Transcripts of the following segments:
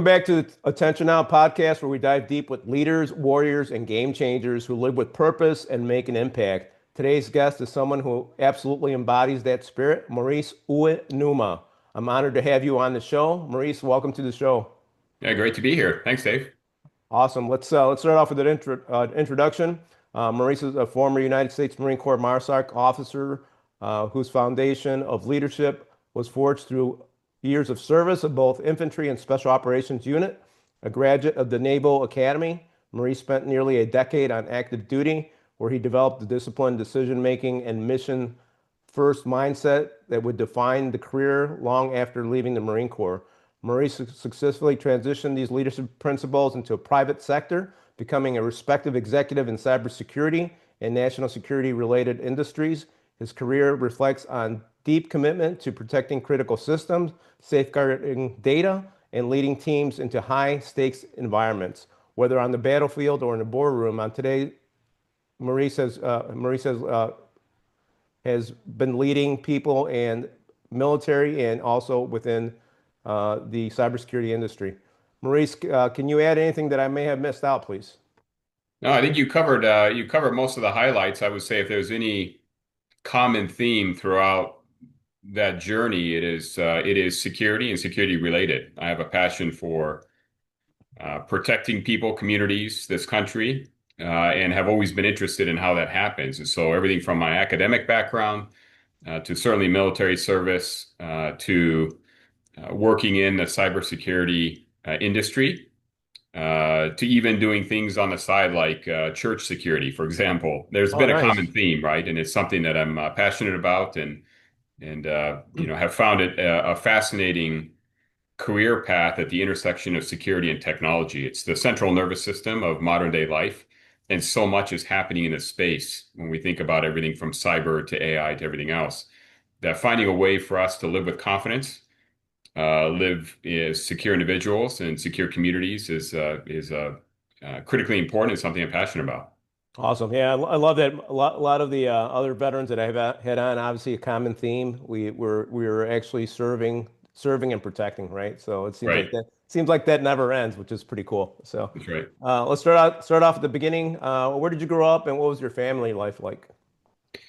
back to the Attention Now podcast, where we dive deep with leaders, warriors, and game changers who live with purpose and make an impact. Today's guest is someone who absolutely embodies that spirit, Maurice Uenuma. I'm honored to have you on the show. Maurice, welcome to the show. Yeah, great to be here. Thanks, Dave. Awesome. Let's start off with an introduction. Maurice is a former United States Marine Corps MARSOC officer whose foundation of leadership was forged through years of service of both infantry and special operations unit. A graduate of the Naval Academy, Maurice spent nearly a decade on active duty, where he developed the disciplined decision-making and mission-first mindset that would define the career long after leaving the Marine Corps. Maurice successfully transitioned these leadership principles into a private sector, becoming a respected executive in cybersecurity and national security related industries. His career reflects on deep commitment to protecting critical systems, safeguarding data, and leading teams into high stakes environments, whether on the battlefield or in the boardroom. On today, Maurice has been leading people and military and also within the cybersecurity industry. Maurice, can you add anything that I may have missed out, please? No, I think you covered most of the highlights. I would say if there's any common theme throughout that journey, it is security and security related. I have a passion for protecting people, communities, this country, and have always been interested in how that happens. And so everything from my academic background to certainly military service to working in the cybersecurity industry to even doing things on the side like church security, for example. There's Oh, been a nice. common theme, right? And it's something that I'm passionate about and have found it a fascinating career path at the intersection of security and technology. It's the central nervous system of modern day life. And so much is happening in this space when we think about everything from cyber to AI to everything else, that finding a way for us to live with confidence, live as secure individuals and secure communities is critically important and something I'm passionate about. Awesome. Yeah, I love that. A lot of the other veterans that I've had on, obviously a common theme. We were actually serving and protecting, right? So it Right. seems like that never ends, which is pretty cool. So That's right. let's start off at the beginning. Where did you grow up, and what was your family life like?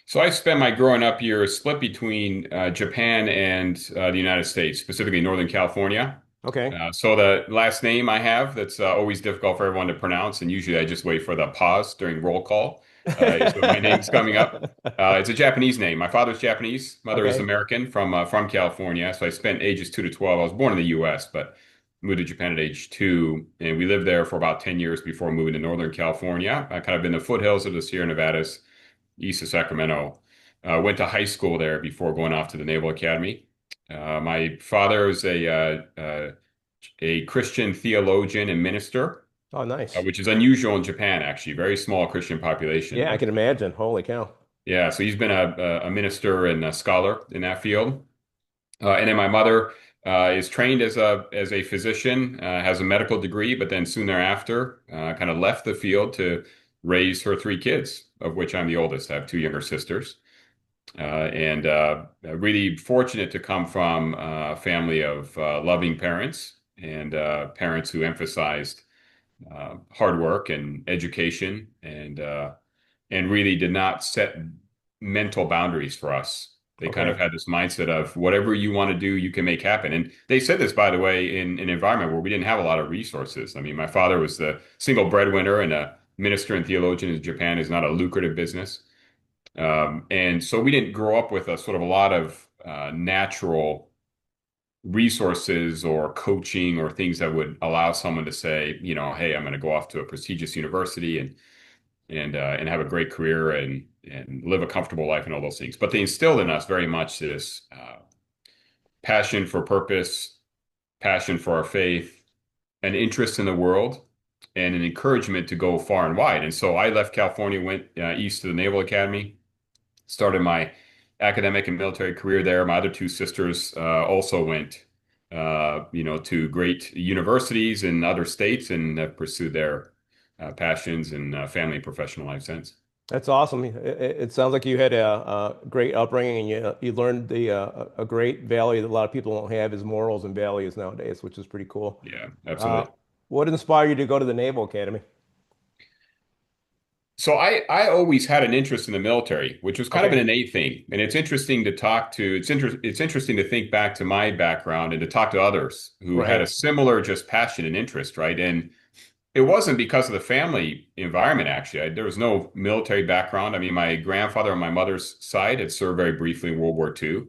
So I spent my growing up years split between Japan and the United States, specifically Northern California. Okay. So the last name I have that's always difficult for everyone to pronounce, and usually I just wait for the pause during roll call, is when my name's coming up. It's a Japanese name. My father's Japanese, mother is Okay. American from California. So I spent ages 2 to 12. I was born in the U.S., but moved to Japan at age 2, and we lived there for about 10 years before moving to Northern California. I kind of in the foothills of the Sierra Nevadas, east of Sacramento. Went to high school there before going off to the Naval Academy. My father was a Christian theologian and minister, Oh, nice. which is unusual in Japan, actually. Very small Christian population. Yeah, I But can imagine. Holy cow. yeah, so he's been a minister and a scholar in that field. And then my mother is trained as a physician, has a medical degree, but then soon thereafter kind of left the field to raise her 3 kids, of which I'm the oldest. I have 2 younger sisters. And really fortunate to come from a family of loving parents and parents who emphasized hard work and education and really did not set mental boundaries for us. They kind of Okay. had this mindset of whatever you want to do, you can make happen. And they said this, by the way, in an environment where we didn't have a lot of resources. I mean, my father was the single breadwinner, and a minister and theologian in Japan is not a lucrative business. And so we didn't grow up with a sort of a lot of natural resources or coaching or things that would allow someone to say, hey, I'm going to go off to a prestigious university and have a great career and live a comfortable life and all those things. But they instilled in us very much this passion for purpose, passion for our faith, an interest in the world, and an encouragement to go far and wide. And so I left California, went east to the Naval Academy, started my academic and military career there. My other 2 sisters also went, to great universities in other states and have pursued their passions and family and professional life since. That's awesome. It sounds like you had a great upbringing and you learned a great value that a lot of people don't have is morals and values nowadays, which is pretty cool. Yeah, Uh, absolutely. what inspired you to go to the Naval Academy? So I always had an interest in the military, which was kind of an Okay, innate thing. And it's interesting to talk to, it's interesting to think back to my background and to talk to others who had a right, similar just passion and interest, right? And it wasn't because of the family environment, actually. There was no military background. I mean, my grandfather on my mother's side had served very briefly in World War II,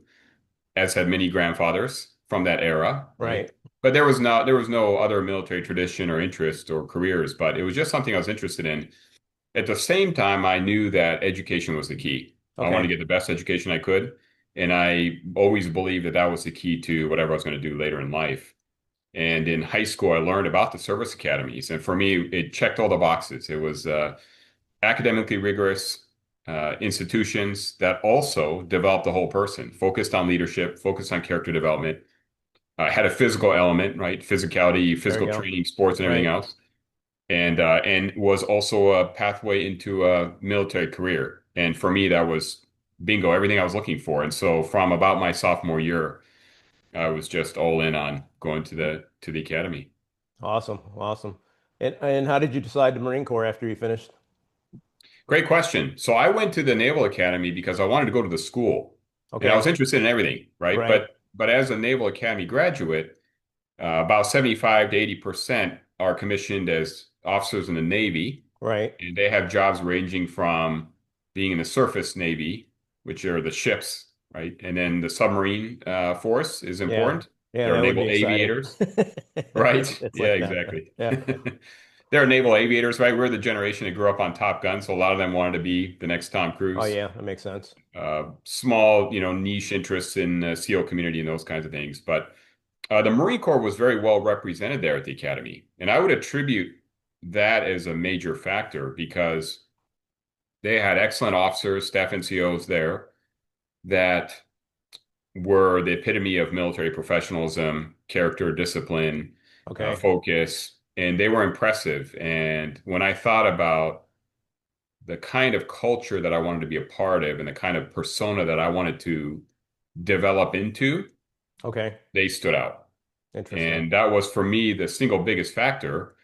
as had many grandfathers from that era, right? right. But there was no other military tradition or interest or careers, but it was just something I was interested in. At the same time, I knew that education was the key. I wanted to Okay, get the best education I could, and I always believed that that was the key to whatever I was going to do later in life. And in high school, I learned about the service academies, and for me, it checked all the boxes. It was academically rigorous institutions that also developed the whole person, focused on leadership, focused on character development, had a physical element, right? Physicality, there you physical go. training, sports, and everything Right. else, and was also a pathway into a military career. And for me, that was bingo, everything I was looking for. And so from about my sophomore year, I was just all in on going to the academy. Awesome, awesome. And how did you decide the Marine Corps after you finished? Great question. So I went to the Naval Academy because I wanted to go to the school, and I was Okay, interested in everything, right? right, But as a Naval Academy graduate, about 75 to 80% are commissioned as officers in the Navy, right. and they have jobs ranging from being in the surface Navy, which are the ships, right? And then the submarine force is Yeah, important. yeah, There are that would be naval exciting. aviators, right? It's Yeah, like that. exactly. Yeah. There are naval aviators, right? We're the generation that grew up on Top Gun, so a lot of them wanted to be the next Tom Oh Cruise. yeah, that makes sense. Small, niche interests in the SEAL community and those kinds of things. But the Marine Corps was very well represented there at the Academy. And I would attribute that as a major factor because they had excellent officers, staff NCOs there that were the epitome of military professionalism, character, discipline, Okay, focus, and they were impressive. And when I thought about the kind of culture that I wanted to be a part of and the kind of persona that I wanted to develop into, okay, they stood out. interesting. And that was for me the single biggest factor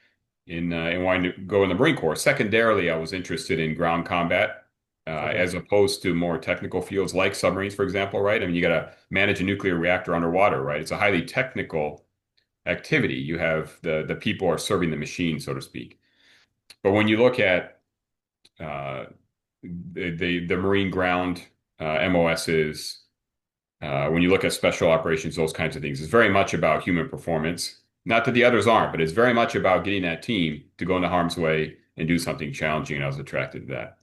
in wanting to go in the Marine Corps. Secondarily, I was interested in ground combat Okay, as opposed to more technical fields like submarines, for example, right? I mean, you got to manage a nuclear reactor underwater, right? It's a highly technical activity. You have the people are serving the machine, so to speak. But when you look at uh, the Marine ground MOSs, when you look at special operations, those kinds of things, it's very much about human performance. Not that the others aren't, but it's very much about getting that team to go into harm's way and do something challenging. And I was attracted to that.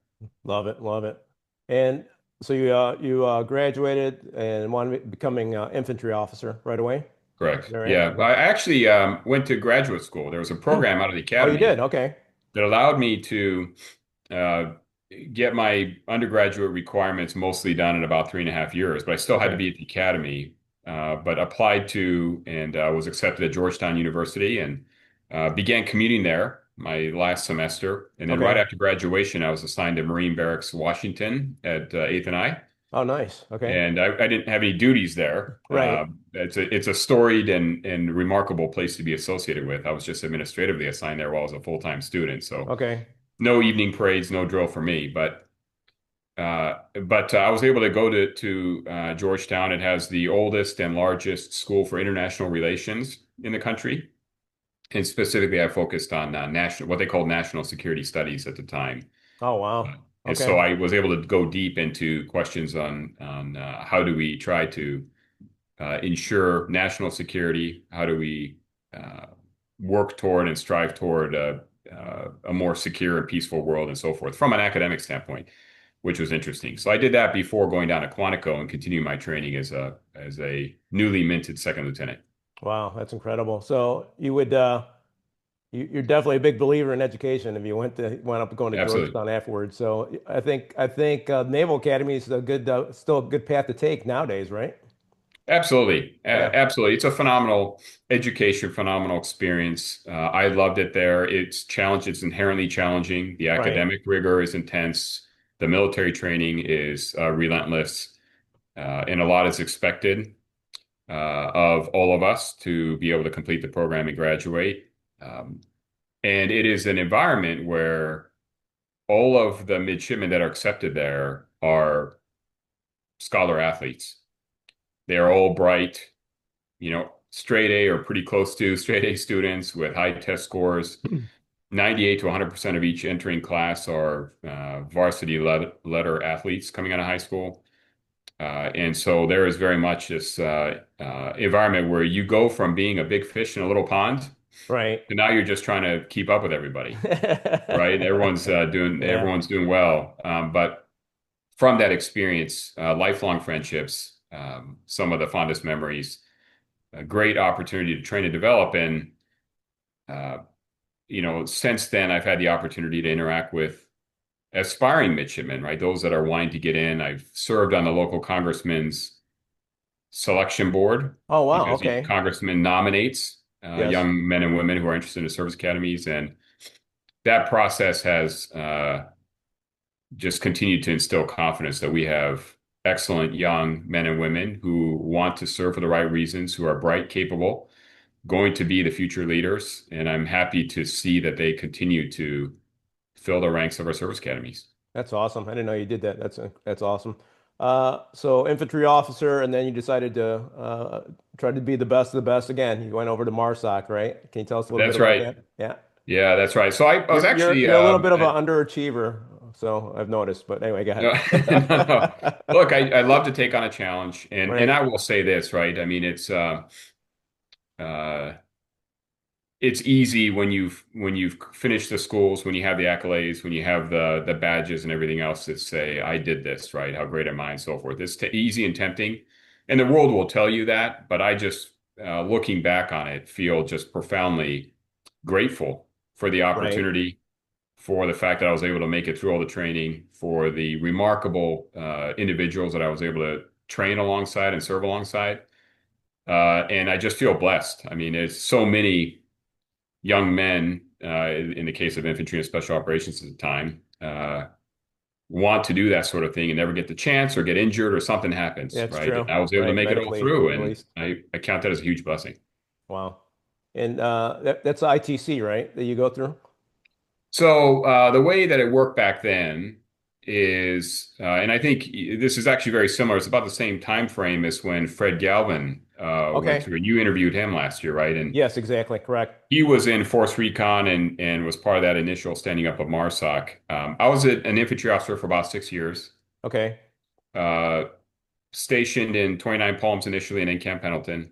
love it, love it. And so you graduated and wanted to becoming infantry officer right away. Is Correct. that right? Yeah. Okay. I actually went to graduate school. There was a program out of the Oh, you academy did? Okay. that allowed me to uh, get my undergraduate requirements mostly done in about 3.5 years, but I still had to Okay. be at the academy. But applied to and was accepted at Georgetown University and began commuting there my last semester. And then right Okay. after graduation, I was assigned to Marine Barracks, Washington at 8th and I. Oh, nice. Okay. And I didn't have any duties there. Right. It's a storied and remarkable place to be associated with. I was just administratively assigned there while I was a full-time student. So Okay. no evening parades, no drill for me. But I was able to go to Georgetown. It has the oldest and largest school for international relations in the country, and specifically, I focused on national what they called national security studies at the time. Oh, Uh, wow. and so Okay. I was able to go deep into questions on how do we try to ensure national security? How do we uh, work toward and strive toward a more secure and peaceful world and so forth from an academic standpoint, which was interesting. So I did that before going down to Quantico and continuing my training as a newly minted second lieutenant. Wow, that's incredible. So you would you're definitely a big believer in education if you went up going to Absolutely. Georgetown afterwards. So I think Naval Academy is a good still a good path to take nowadays, right? Absolutely. Yeah. Absolutely. It's a phenomenal education, phenomenal experience. I loved it there. It's challenged, it's inherently challenging. The Right. academic rigor is intense. The military training is relentless, and a lot is expected of all of us to be able to complete the program and graduate. And it is an environment where all of the midshipmen that are accepted there are scholar athletes. They are all bright, straight A or pretty close to straight A students with high test scores. 98 to 100% of each entering class are varsity letter athletes coming out of high school. And so there is very much this environment where you go from being a big fish in a little pond Right. to now you're just trying to keep up with everybody, right? Yeah. Everyone's doing well. But from that experience, lifelong friendships, some of the fondest memories, a great opportunity to train and develop. And, since then, I've had the opportunity to interact with aspiring midshipmen, right? Those that are wanting to get in. I've served on the local congressman's selection board Oh, wow. because each Okay. congressman nominates Yes. young men and women who are interested in service academies. And that process has just continued to instill confidence that we have excellent young men and women who want to serve for the right reasons, who are bright, capable, going to be the future leaders. And I'm happy to see that they continue to fill the ranks of our service academies. That's awesome. I didn't know you did that. That's awesome. So infantry officer, and then you decided to try to be the best of the best again. You went over to MARSOC, right? Can you tell us a little bit That's about right. that? Yeah. Yeah, that's right. So I was actually You're a little bit of an underachiever, so I've noticed. But anyway, go no, ahead. no. Look, I love to take on a challenge, and Right. I will say this, right? I mean, uh, it's easy when you've finished the schools, when you have the accolades, when you have the badges and everything else that say, I did this, right? How great am I, and so forth. It's easy and tempting, and the world will tell you that. But I just, looking back on it, feel just profoundly grateful for the Right. opportunity, for the fact that I was able to make it through all the training, for the remarkable individuals that I was able to train alongside and serve alongside. And I just feel blessed. I mean, there's so many young men, in the case of infantry and special operations at the time, want to do that sort of thing and never get the chance or get injured or something happens, That's right? And true. I was able to Right. make it all Medically, through, at and least. I count that as a huge blessing. Wow. And that's ITC, right? That you go through? So the way that it worked back then is, and I think this is actually very similar. It's about the same time frame as when Fred Galvin went Okay. through. You interviewed him last year, right? And Yes, exactly. Correct. he was in Force Recon and was part of that initial standing up of MARSOC. I was an infantry officer for about 6 years, Okay. uh, stationed in 29 Palms initially and in Camp Pendleton.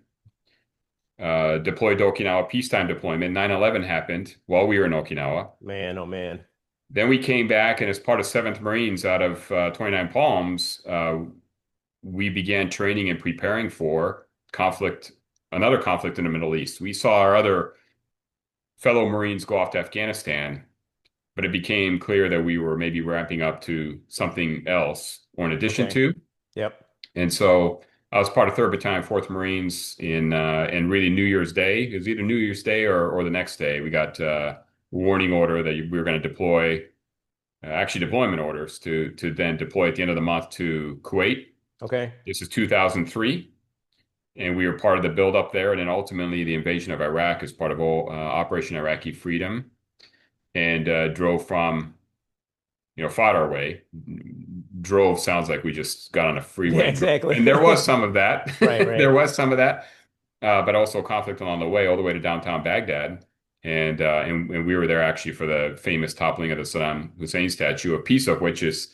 Deployed to Okinawa, peacetime deployment. 9/11 happened while we were in Okinawa. Man, oh man. Then we came back, and as part of 7th Marines out of 29 Palms, we began training and preparing for conflict, another conflict in the Middle East. We saw our other fellow Marines go off to Afghanistan, but it became clear that we were maybe ramping up to something else or in addition Okay. to. Yep. And so I was part of 3rd Battalion, 4th Marines in and really New Year's Day. It was either New Year's Day or the next day. We got a warning order that we were going to deploy, actually deployment orders to then deploy at the end of the month to Kuwait. Okay. This is 2003, and we were part of the buildup there, and then ultimately the invasion of Iraq as part of Operation Iraqi Freedom, and drove from, fought our way. Drove sounds like we just got on a Yeah, freeway and drove. exactly. And there was some of that. Right, There right. was some of that, but also conflict along the way, all the way to downtown Baghdad. And we were there actually for the famous toppling of the Saddam Hussein statue, a piece of which is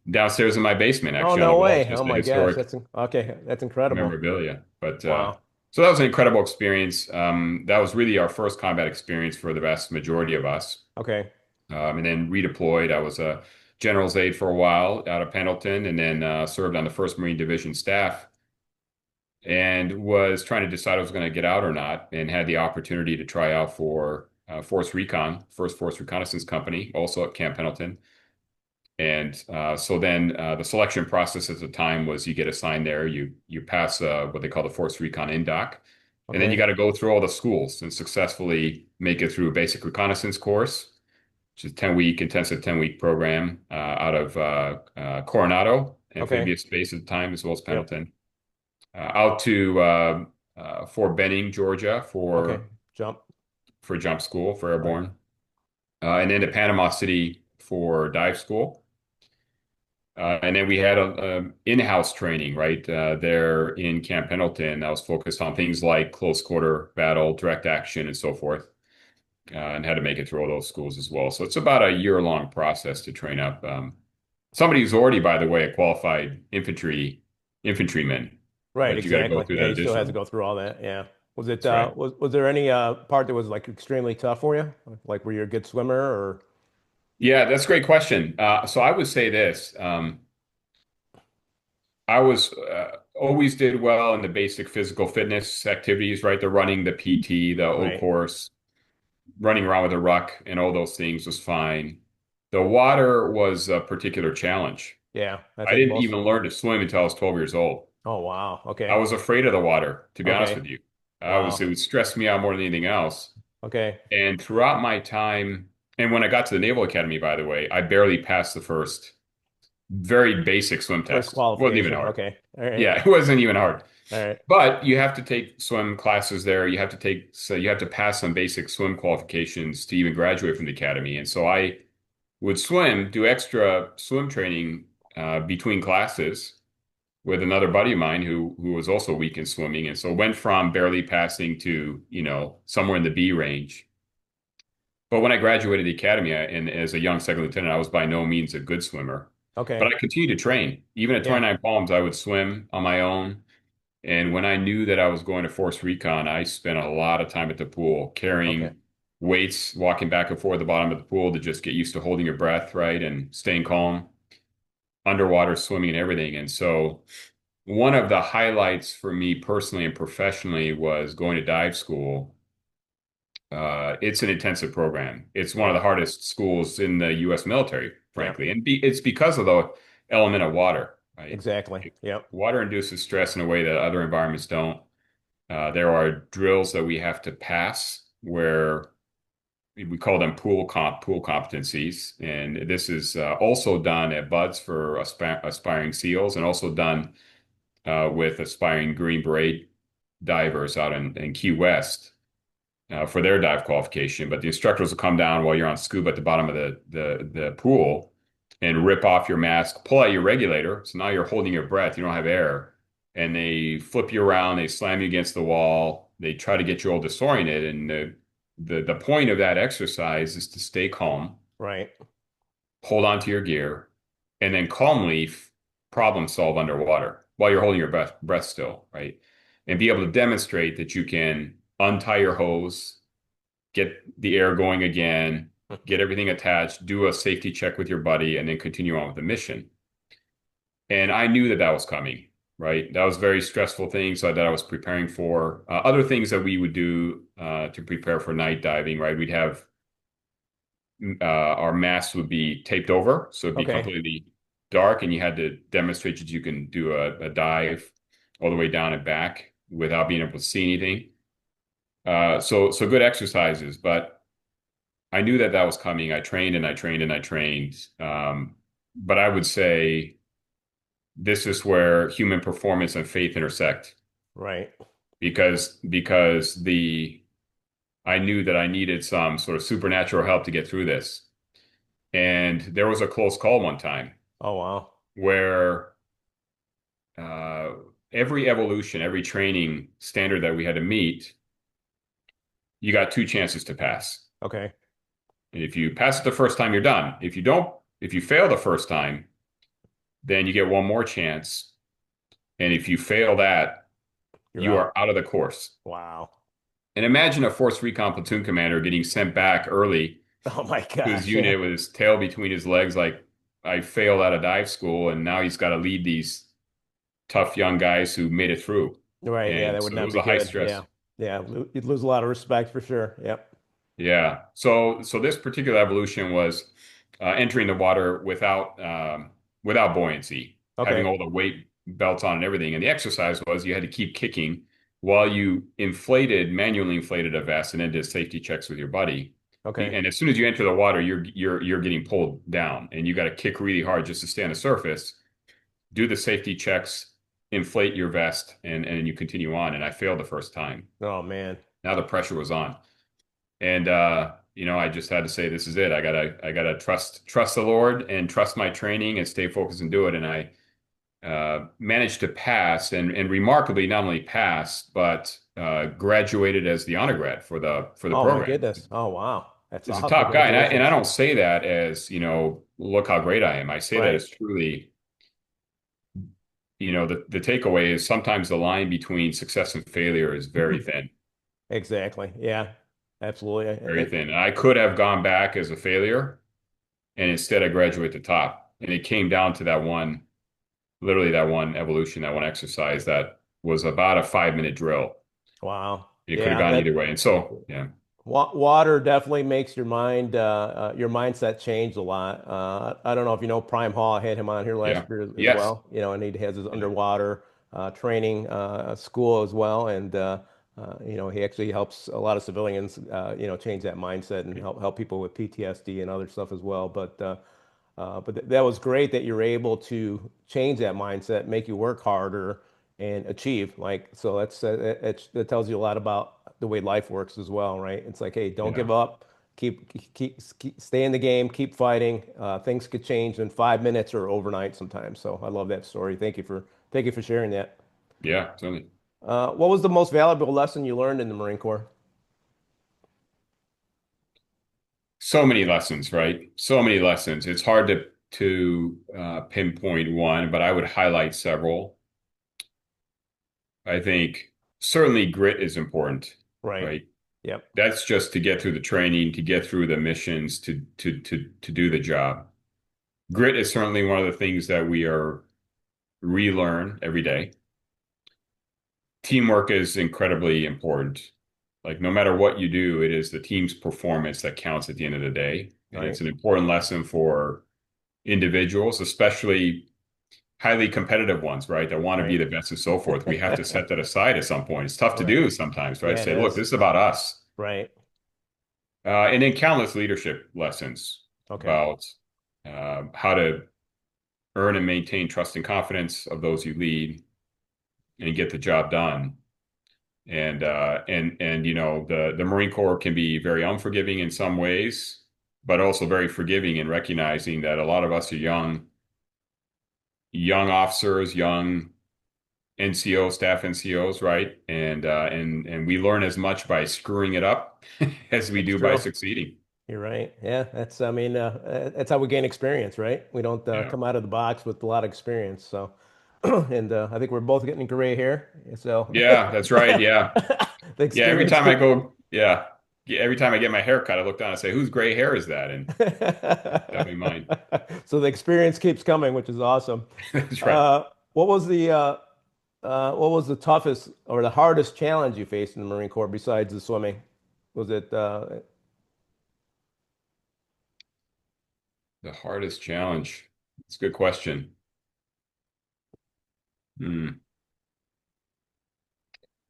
downstairs in my basement, Oh, actually on the no wall. It's way. Oh just a my gosh. historic Okay. That's incredible. memorabilia. But Wow. so that was an incredible experience. That was really our first combat experience for the vast majority of us. Okay. And then redeployed. I was a general's aide for a while out of Pendleton, and then served on the 1st Marine Division staff, and was trying to decide I was going to get out or not, and had the opportunity to try out for Force Recon, 1st Force Reconnaissance Company, also at Camp Pendleton. And so then the selection process at the time was you get assigned there, you pass what they call the Force Recon Indoc, and then you Okay. got to go through all the schools and successfully make it through a basic reconnaissance course, which is a 10-week intensive 10-week program out of Coronado, Okay. amphibious base at the time, as well as Yep. Pendleton, out to Fort Benning, Georgia, Okay. Jump. for jump school for Right. airborne, and then to Panama City for dive school. And then we had a in-house training right there in Camp Pendleton that was focused on things like close quarter battle, direct action, and so forth, and had to make it through all those schools as well. So it's about a year-long process to train up somebody who's already, by the way, a qualified infantryman, Right. but you got to go Exactly. through Yeah. that he still has to additional. go through all that. Yeah. Was it That's right. was there any part that was like extremely tough for you? Like were you a good swimmer or Yeah, that's a great question. So I would say this. I was always did well in the basic physical fitness activities, right? The running, the PT, the O right? course, running around with a ruck, and all those things was fine. The water was a particular challenge. Yeah. I I think didn't most. even learn to swim until I was 12 years old. Oh wow. I Okay. was afraid of the water, to be honest Okay. with you. It Wow. would stress me out more than anything else. Okay. And throughout my time, and when I got to the Naval Academy, by the way, I barely passed the first very basic swim First test. Wasn't even qualification. hard. Okay. All right. Yeah, it wasn't even hard. All right. But you have to take swim classes there. So you have to pass some basic swim qualifications to even graduate from the academy. And so I would do extra swim training between classes with another buddy of mine who was also weak in swimming. And so went from barely passing to, somewhere in the B range. But when I graduated the academy and as a young second lieutenant, I was by no means a good swimmer. But Okay. I continued to train. Even at Yeah. 29 Palms, I would swim on my own. And when I knew that I was going to force recon, I spent a lot of time at the pool Okay. carrying weights, walking back and forth at the bottom of the pool to just get used to holding your breath, right? And staying calm, underwater swimming and everything. And so one of the highlights for me personally and professionally was going to dive school. It's an intensive program. It's one of Right. the hardest schools in the U.S. military, Yeah. frankly. And it's because of the element of water, right? Exactly. Yep. Water induces stress in a way that other environments don't. There are drills that we have to pass where we call them pool competencies, and this is also done at BUDS for aspiring SEALs, and also done with aspiring Green Beret divers out in Key West for their dive qualification. But the instructors will come down while you're on scuba at the bottom of the pool and rip off your mask, pull out your regulator. So now you're holding your breath, you don't have air, and they flip you around, they slam you against the wall, they try to get you all disoriented. And the point of that exercise is to stay calm, Right. hold on to your gear, and then calmly problem solve underwater while you're holding your breath still, right? And be able to demonstrate that you can untie your hose, get the air going again, get everything attached, do a safety check with your buddy, and then continue on with the mission. And I knew that that was coming, right? That was a very stressful thing, so that I was preparing for. Other things that we would do to prepare for night diving, right? We'd have our masks would be taped over, so it'd be Okay. completely dark, and you had to demonstrate that you can do a dive all the way down and back without being able to see anything. So good exercises, but I knew that that was coming. I trained and I trained and I trained. But I would say this is where human performance and faith intersect Right. because the I knew that I needed some sort of supernatural help to get through this. And there was a close call one time Oh wow. where uh, every evolution, every training standard that we had to meet, you got two chances to pass. Okay. And if you pass it the first time, you're done. If you fail the first time, then you get one more chance. And if you fail that, You're you out. are out of the course. Wow. And imagine a force recon platoon commander getting sent back early Oh my to his gosh. Yeah. unit with his tail between his legs, like I failed out of dive school, and now he's got to lead these tough young guys who made it through. Right. Yeah. And That would so it not was be a high good. stress. Yeah. Yeah. You'd lose a lot of respect for sure. Yep. Yeah. So this particular evolution was entering the water without buoyancy, having Okay. all the weight belts on and everything. And the exercise was you had to keep kicking while you manually inflated a vest and then did safety checks with your buddy. Okay. And as soon as you enter the water, you're getting pulled down, and you got to kick really hard just to stay on the surface. Do the safety checks, inflate your vest, and you continue on. And I failed the first time. Oh man. Now the pressure was on, and I just had to say, this is it. I gotta trust the Lord and trust my training and stay focused and do it. And I managed to pass, and remarkably, not only passed, but graduated as the honor grad for the Oh my program. goodness. Oh wow. That's Is a awesome. top guy, and I Congratulations. don't say that as, look how great I am. I say that Right. as truly, the takeaway is sometimes the line between success and failure is Exactly. Yeah. Absolutely. very thin. And I could have gone back as a failure, and instead I graduate the top. And it came down to that one, literally that one evolution, that one exercise that was about a 5-minute drill. Wow. It could have Yeah, gone that either way. And so, yeah, water definitely makes your mindset change a lot. I don't know if you know Prime Hall. I had him on here last yeah, year as yes, well. And he has his yeah, underwater training school as well. And he actually helps a lot of civilians, change that mindset and help people with PTSD and other stuff as well. But that was great that you're able to change that mindset, make you work harder and achieve. Like, so that tells you a lot about the way life works as well, right? It's like, hey, don't yeah, give up. Stay in the game, keep fighting. Things could change in 5 minutes or overnight sometimes. So I love that story. Thank you for sharing that. yeah, certainly. What was the most valuable lesson you learned in the Marine Corps? So many lessons, right? So many lessons. It's hard to pinpoint one, but I would highlight several. I think certainly grit is important, Right. right? Yep. That's just to get through the training, to get through the missions, to do the job. Grit is certainly one of the things that we are relearn every day. Teamwork is incredibly important. Like no matter what you do, it is the team's performance that counts at the end of the day. And Right. it's an important lesson for individuals, especially highly competitive ones, right? That want to be Right. the best and so forth. We have to set that aside at some point. It's tough to Right. do sometimes, right? Yeah, it Say, look, is. this is about us. Right. And then countless leadership lessons Okay. about how to earn and maintain trust and confidence of those you lead and get the job done. And the Marine Corps can be very unforgiving in some ways, but also very forgiving in recognizing that a lot of us are young officers, young NCO, staff NCOs, right? And we learn as much by screwing it up as we It's do by true. succeeding. You're right. Yeah, that's how we gain experience, right? We don't Yeah. come out of the box with a lot of experience. So, and I think we're both getting gray hair. So, Yeah, that's right. Yeah. the Yeah, every experience time I keep. go, yeah. Yeah, every time I get my hair cut, I look down and say, whose gray hair is that? And definitely mine. So the experience keeps coming, which is awesome. That's right. Uh, what was the toughest or the hardest challenge you faced in the Marine Corps besides the swimming? Was it The hardest challenge. It's a good question. Hmm.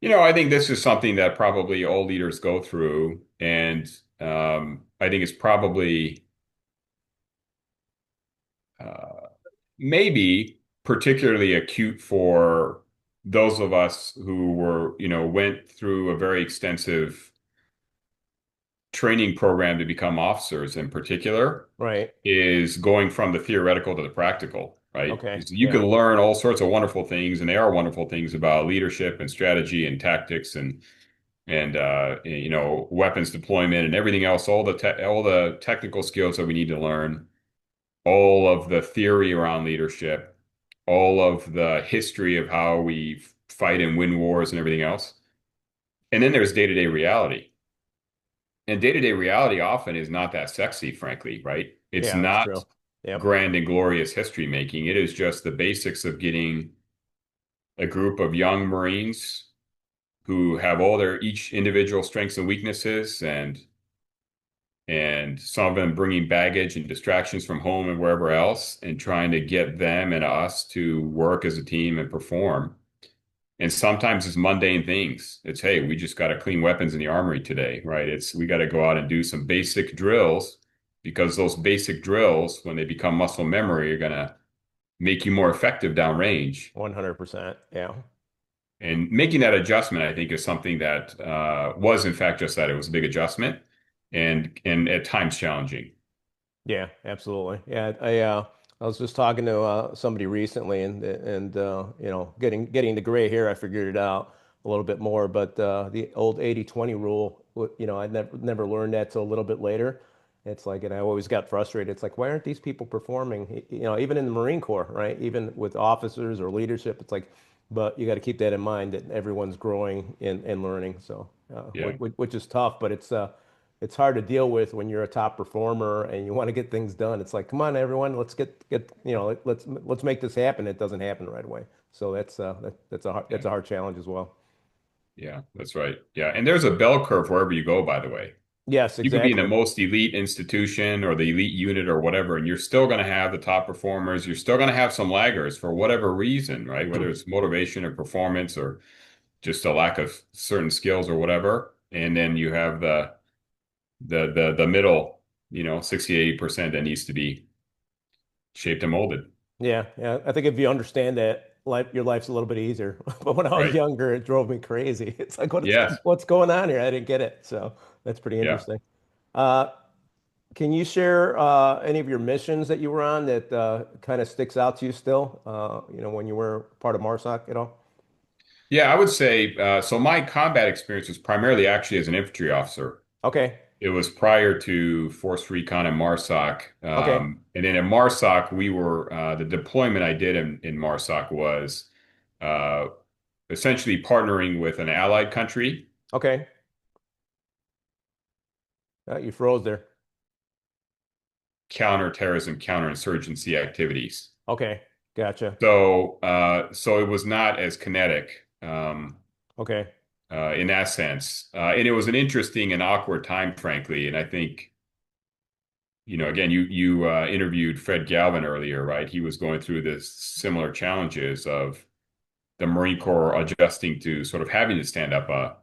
I think this is something that probably all leaders go through, and I think it's probably uh, maybe particularly acute for those of us who went through a very extensive training program to become officers in particular, right? is going from the theoretical to the practical, right? Okay, You yeah, can learn all sorts of wonderful things, and they are wonderful things about leadership and strategy and tactics and weapons deployment and everything else, all the technical skills that we need to learn, all of the theory around leadership, all of the history of how we fight and win wars and everything else. And then there's day-to-day reality. And day-to-day reality often is not that sexy, frankly, right? It's yeah, that's not true. Yep. grand and glorious history making. It is just the basics of getting a group of young Marines who have all their each individual strengths and weaknesses, and some of them bringing baggage and distractions from home and wherever else, and trying to get them and us to work as a team and perform. And sometimes it's mundane things. It's, hey, we just got to clean weapons in the armory today, right? It's we got to go out and do some basic drills because those basic drills, when they become muscle memory, are gonna make you more effective downrange. 100%. Yeah. And making that adjustment, I think, is something that was in fact just that. It was a big adjustment and at times challenging. Yeah, absolutely. Yeah, I was just talking to somebody recently, and you know, getting the gray hair, I figured it out a little bit more. But the old 80/20 rule, you know, I never learned that till a little bit later. It's like, and I always got frustrated. It's like, why aren't these people performing? You know, even in the Marine Corps, right? Even with officers or leadership, it's like, but you got to keep that in mind that everyone's growing and learning. So, Yeah. which is tough, but it's hard to deal with when you're a top performer and you want to get things done. It's like, come on, everyone, let's get you know, let's make this happen. It doesn't happen right away. So Yeah. that's a hard challenge as well. Yeah, that's right. Yeah. And there's a bell curve wherever you go, by the way. Yes, You could be in the exactly. most elite institution or the elite unit or whatever, and you're still going to have the top performers. You're still going to have some laggers for whatever reason, right? Whether it's motivation or performance or just a lack of certain skills or whatever. And then you have the middle, 60, 80% that needs to be shaped and molded. Yeah, yeah. I think if you understand that, your life's a little bit easier. But when I was Right. younger, it drove me crazy. It's like, Yes. what's going on here? I didn't get it. So that's pretty Yeah. interesting. Uh, can you share any of your missions that you were on that kind of sticks out to you still? You know, when you were part of MARSOC at all? Yeah, I would say so. My combat experience was primarily actually as an infantry officer. Okay. It was prior to Force Recon and MARSOC. Okay. And then in MARSOC, the deployment I did in MARSOC was uh, essentially partnering with an allied country, Okay. You froze there. counterterrorism, counterinsurgency activities. Okay. Gotcha. So it was not as kinetic Okay. in that sense. And it was an interesting and awkward time, frankly. And I think again, you interviewed Fred Galvin earlier, right? He was going through this similar challenges of the Marine Corps adjusting to sort of having to stand up a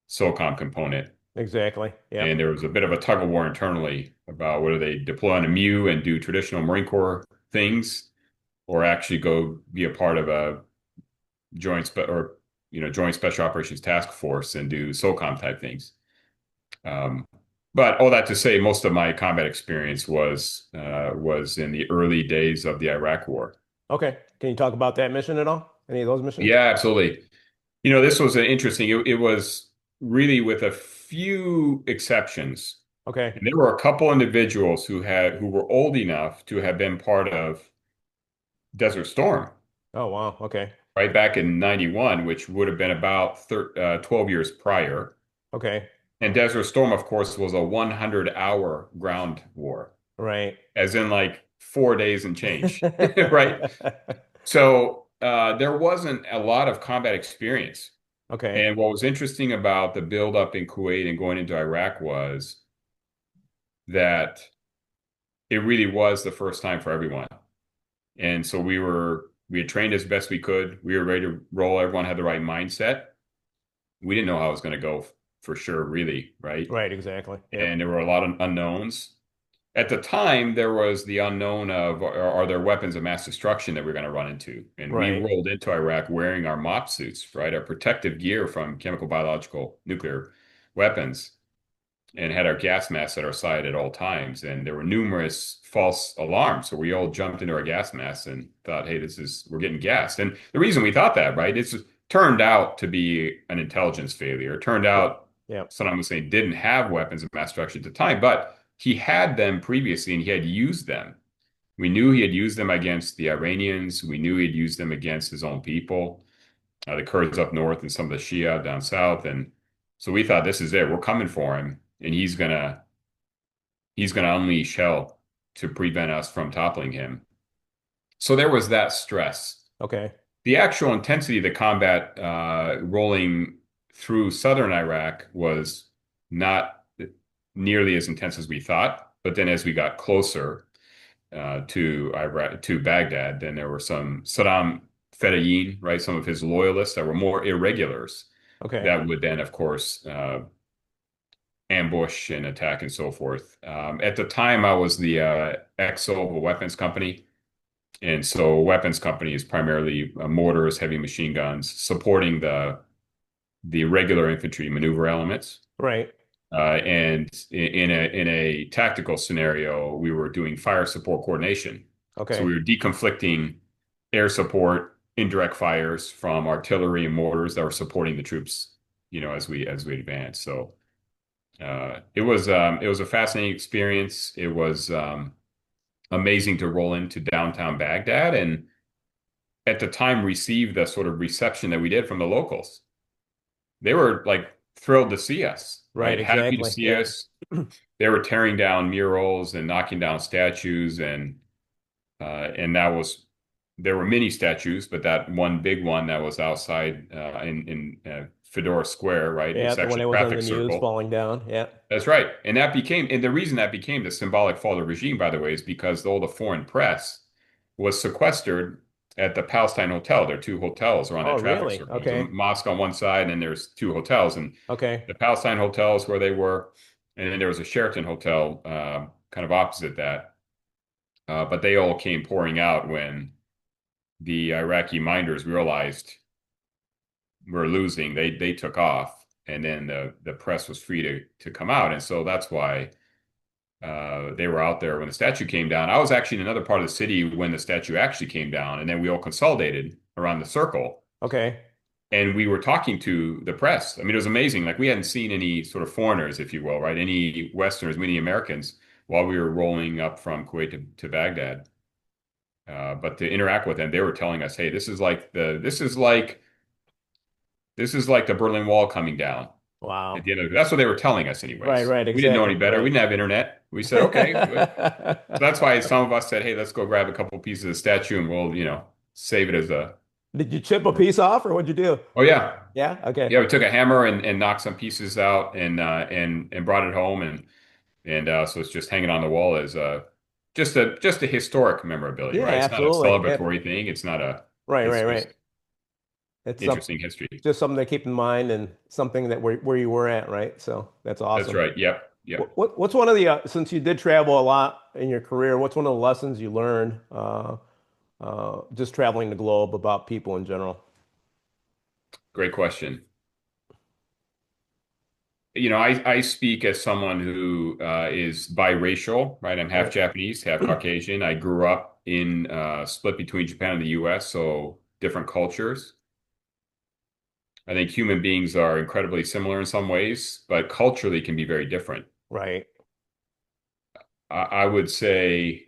SOCOM component. Exactly. And Yep. there was a bit of a tug of war internally about whether they deploy on a MEU and do traditional Marine Corps things or actually go be a part of a joint special operations task force and do SOCOM type things. Um, but all that to say, most of my combat experience was in the early days of the Iraq War. Okay. Can you talk about that mission at all? Any of those missions? Yeah, absolutely. This was an interesting. It was really with a few exceptions, Okay. and there were a couple individuals who were old enough to have been part of Desert Storm Oh, wow. Okay. right back in '91, which would have been about 12 years prior. Okay. And Desert Storm, of course, was a 100-hour ground war, Right. as in like 4 days and change, right? So there wasn't a lot of combat experience. Okay. And what was interesting about the buildup in Kuwait and going into Iraq was that it really was the first time for everyone. And so we had trained as best we could. We were ready to roll. Everyone had the right mindset. We didn't know how it was going to go for sure, really, right? Right. Exactly. Yep. And there were a lot of unknowns. At the time, there was the unknown of are there weapons of mass destruction that we're going to run into? And we Right. rolled into Iraq wearing our MOP suits, right? Our protective gear from chemical, biological, nuclear weapons, and had our gas masks at our side at all times. And there were numerous false alarms. So we all jumped into our gas masks and thought, hey, we're getting gassed. And the reason we thought that, right, it's turned out to be an intelligence failure. It turned Yep. out Yep. Saddam Hussein didn't have weapons of mass destruction at the time, but he had them previously and he had used them. We knew he had used them against the Iranians. We knew he'd used them against his own people, the Kurds up north and some of the Shia down south. And so we thought, this is it. We're coming for him, and he's gonna unleash hell to prevent us from toppling him. So there was that stress. Okay. The actual intensity of the combat rolling through southern Iraq was not nearly as intense as we thought. But then as we got closer to Iraq, to Baghdad, then there were some Saddam. Fedayeen, right? Some of his loyalists that were more irregulars Okay. that would then, of course, ambush and attack and so forth. At the time, I was the XO of a weapons company. And so, a weapons company is primarily mortars, heavy machine guns, supporting the regular infantry maneuver elements. Right. And in a tactical scenario, we were doing fire support coordination. So Okay. we were deconflicting air support, indirect fires from artillery and mortars that were supporting the troops, as we advanced. So it was a fascinating experience. It was amazing to roll into downtown Baghdad and at the time receive the sort of reception that we did from the locals. They were like thrilled to see us, Right. right? Happy to Exactly. see Yeah. us. They were tearing down murals and knocking down statues, and that was there were many statues, but that one big one that was outside in Fedora Square, right? Yeah. It's The one actually that a was on the traffic news circle. falling down. Yeah. That's right. And the reason that became the symbolic fall of the regime, by the way, is because all the foreign press was sequestered at the Palestine Hotel. There are two hotels around Oh, that traffic really? circle. There's a Okay. mosque on one side, and there's two hotels. And Okay. the Palestine Hotel is where they were, and then there was a Sheraton Hotel kind of opposite that. But they all came pouring out when the Iraqi minders realized we're losing. They took off, and then the press was free to come out, and so that's why they were out there when the statue came down. I was actually in another part of the city when the statue actually came down, and then we all consolidated around the circle, Okay. and we were talking to the press. I mean, it was amazing. Like we hadn't seen any sort of foreigners, if you will, right? Any Westerners, many Americans, while we were rolling up from Kuwait to Baghdad. But to interact with them, they were telling us, "Hey, this is like the Berlin Wall coming down." At Wow. the end of it, that's what they were telling us, Right. anyways. Right. We didn't know any Exactly. better. We Right. didn't have internet. We said, "Okay, good." So that's why some of us said, "Hey, let's go grab a couple pieces of the statue and we'll, save it as a." Did you chip a piece off or what'd you do? Oh yeah, Yeah. Okay. yeah. We took a hammer and knocked some pieces out and brought it home and so it's just hanging on the wall as just a historic memorabilia, Yeah. right? It's not a Absolutely. Yeah. celebratory thing. It's not a. Right. It's Right. just Right. It's some interesting history. just something to keep in mind and something that where you were at, right? So that's That's awesome. right. Yep. Yep. What's one of the since you did travel a lot in your career, what's one of the lessons you learned just traveling the globe about people in general? Great question. I speak as someone who is biracial, right? I'm half Right. Japanese, half Caucasian. I grew up in split between Japan and the US, so different cultures. I think human beings are incredibly similar in some ways, but culturally can be very different. Right. I would say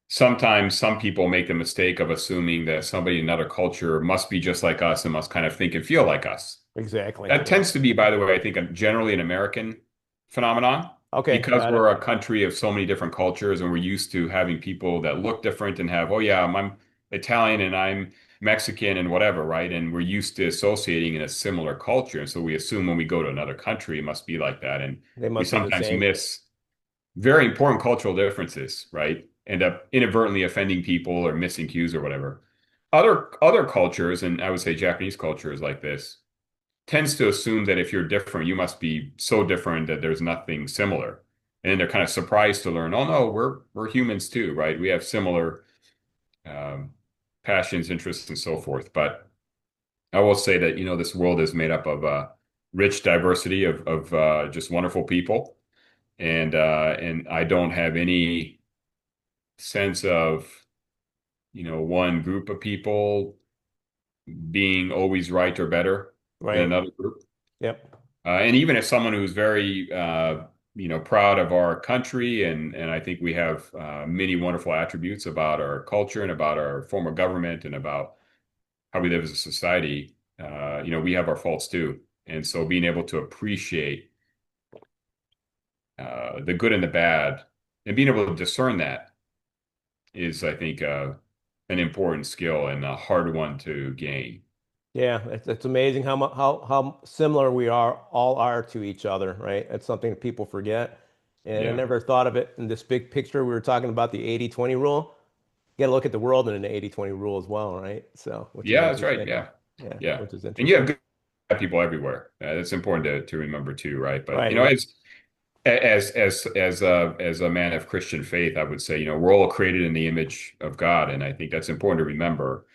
sometimes some people make the mistake of assuming that somebody in another culture must be just like us and must kind of think and feel like us. Exactly. That Yeah. tends to be, by the way, I think generally an American phenomenon Okay, because got we're it. a country of so many different cultures and we're used to having people that look different and have, oh yeah, I'm Italian and I'm Mexican and whatever, right? And we're used to associating in a similar culture. And so we assume when we go to another country, it must be like that. And They we must be the sometimes same. miss very important cultural differences, right? End up inadvertently offending people or missing cues or whatever. Other cultures, and I would say Japanese culture is like this tends to assume that if you're different, you must be so different that there's nothing similar. And then they're kind of surprised to learn, oh no, we're humans too, right? We have similar um, passions, interests, and so forth. But I will say that, this world is made up of rich diversity of just wonderful people. And I don't have any sense of, one group of people being always right or better than Right. another group. Yep. And even as someone who's very, proud of our country, and I think we have many wonderful attributes about our culture and about our form of government and about how we live as a society, we have our faults too. And so being able to appreciate the good and the bad and being able to discern that is, I think, an important skill and a hard one to gain. Yeah, it's amazing how similar we all are to each other, right? It's something that people forget. And I Yeah. never thought of it in this big picture. We were talking about the 80-20 rule. got to look at the world in an 80/20 rule as well, right? So, which is Yeah, that's right. interesting. Yeah. Yeah, Yeah. which is And you have interesting. good people everywhere. That's important to remember too, right? But Right. Yep. as a man of Christian faith, I would say, we're all created in the image of God, and I think that's important to remember.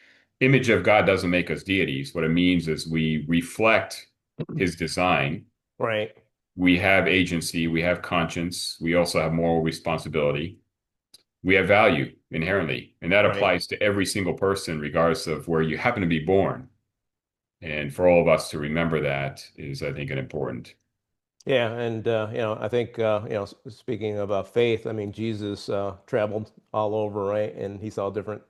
Image of God doesn't make us deities. What it means is we reflect his design. Right. We have agency, we have conscience, we also have moral responsibility. We have value inherently, and that Right. applies to every single person, regardless of where you happen to be born. And for all of us to remember that is, I think, an important. Yeah, and I think speaking of faith, I mean, Jesus traveled all over, right? And he saw different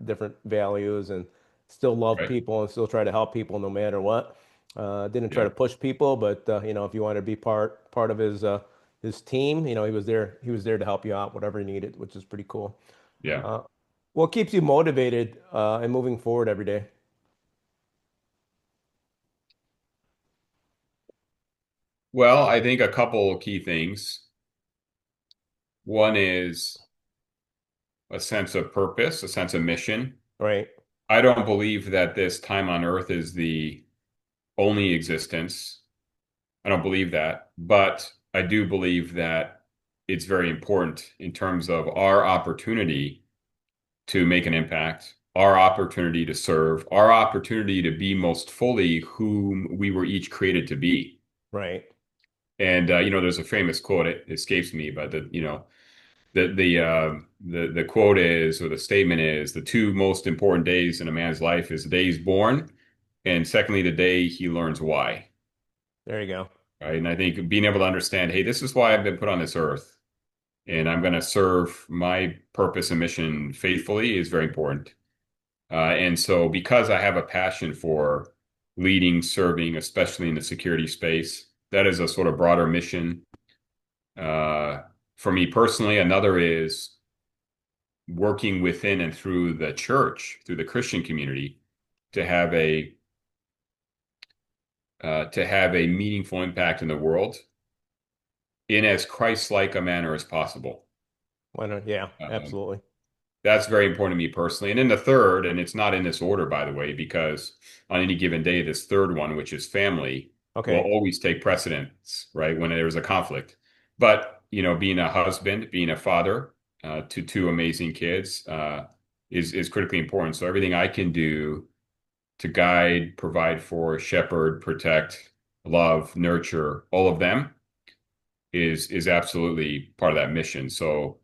values, and still loved Right? people, and still tried to help people no matter what. Didn't try Yeah, to push people, but if you wanted to be part of his team, he was there. He was there to help you out, whatever you needed, which is pretty cool. yeah. Uh, what keeps you motivated and moving forward every day? Well, I think a couple key things. One is a sense of purpose, a sense of mission. Right, I don't believe that this time on earth is the only existence. I don't believe that, but I do believe that it's very important in terms of our opportunity to make an impact, our opportunity to serve, our opportunity to be most fully whom we were each created to be. right. And there's a famous quote, it escapes me, but the quote is, or the statement is, the two most important days in a man's life is the day he's born, and secondly, the day he learns why. There you go. Right. And I think being able to understand, hey, this is why I've been put on this earth, and I'm going to serve my purpose and mission faithfully is very important. And so, because I have a passion for leading, serving, especially in the security space, that is a sort of broader mission. Uh, for me personally, another is working within and through the church, through the Christian community, to have a meaningful impact in the world in as Christ-like a manner as possible. Why not? Yeah, Um, absolutely. That's very important to me personally. And then the third, and it's not in this order, by the way, because on any given day, this third one, which is family, will Okay. always take precedence, right? When there's a conflict. But, being a husband, being a father to two amazing kids is critically important. So everything I can do to guide, provide for, shepherd, protect, love, nurture all of them is absolutely part of that mission. So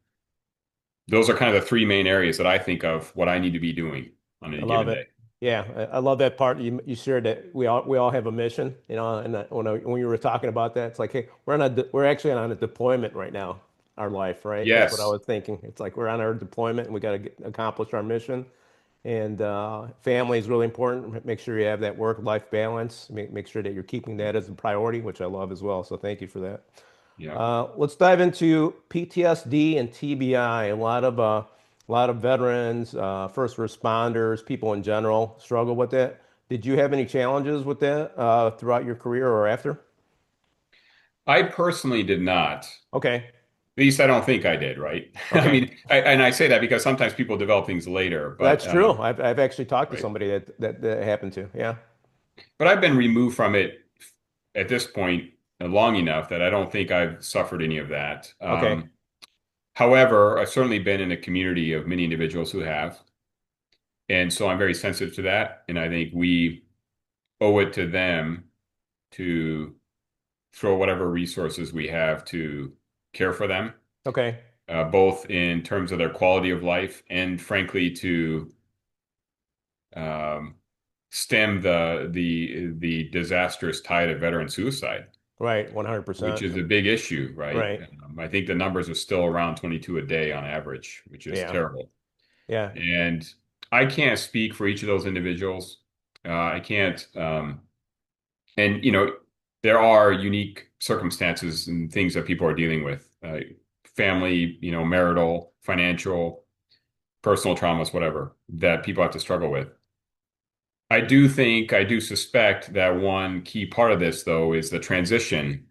those are kind of the three main areas that I think of what I need to be doing on I any love given it. day. Yeah, I love that part. You shared that we all have a mission, and when you were talking about that, it's like, hey, we're actually on a deployment right now, our life, right? That's what I Yes. was thinking. It's like we're on our deployment and we got to accomplish our mission. And family is really important. Make sure you have that work-life balance. Make sure that you're keeping that as a priority, which I love as well. So thank you for that. Yeah. Let's dive into PTSD and TBI. A lot of veterans, first responders, people in general struggle with that. Did you have any challenges with that throughout your career or after? I personally did not. At Okay, least I don't think I did, right? I okay, mean, and I say that because sometimes people develop things later, that's but true. I've actually talked to right. somebody that happened to. Yeah. But I've been removed from it at this point long enough that I don't think I've suffered any of that. Okay. However, I've certainly been in a community of many individuals who have, and so I'm very sensitive to that, and I think we owe it to them to throw whatever resources we have to care for them, Okay. both in terms of their quality of life and, frankly, to um, stem the disastrous tide of veteran suicide, Right. which 100%. is a big issue, right? Right. I think the numbers are still around 22 a day on average, which is Yeah. terrible. Yeah. And I can't speak for each of those individuals. I can't. And there are unique circumstances and things that people are dealing with, family, marital, financial, personal traumas, whatever, that people have to struggle with. I do suspect that one key part of this, though, is the transition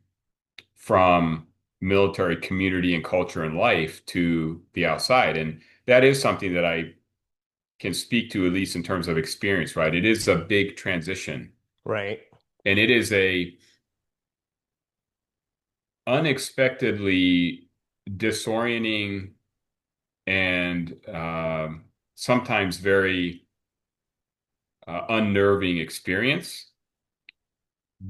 from military community and culture and life to the outside. And that is something that I can speak to, at least in terms of experience, right? It is a big transition, Right. and it is a unexpectedly disorienting and sometimes very unnerving experience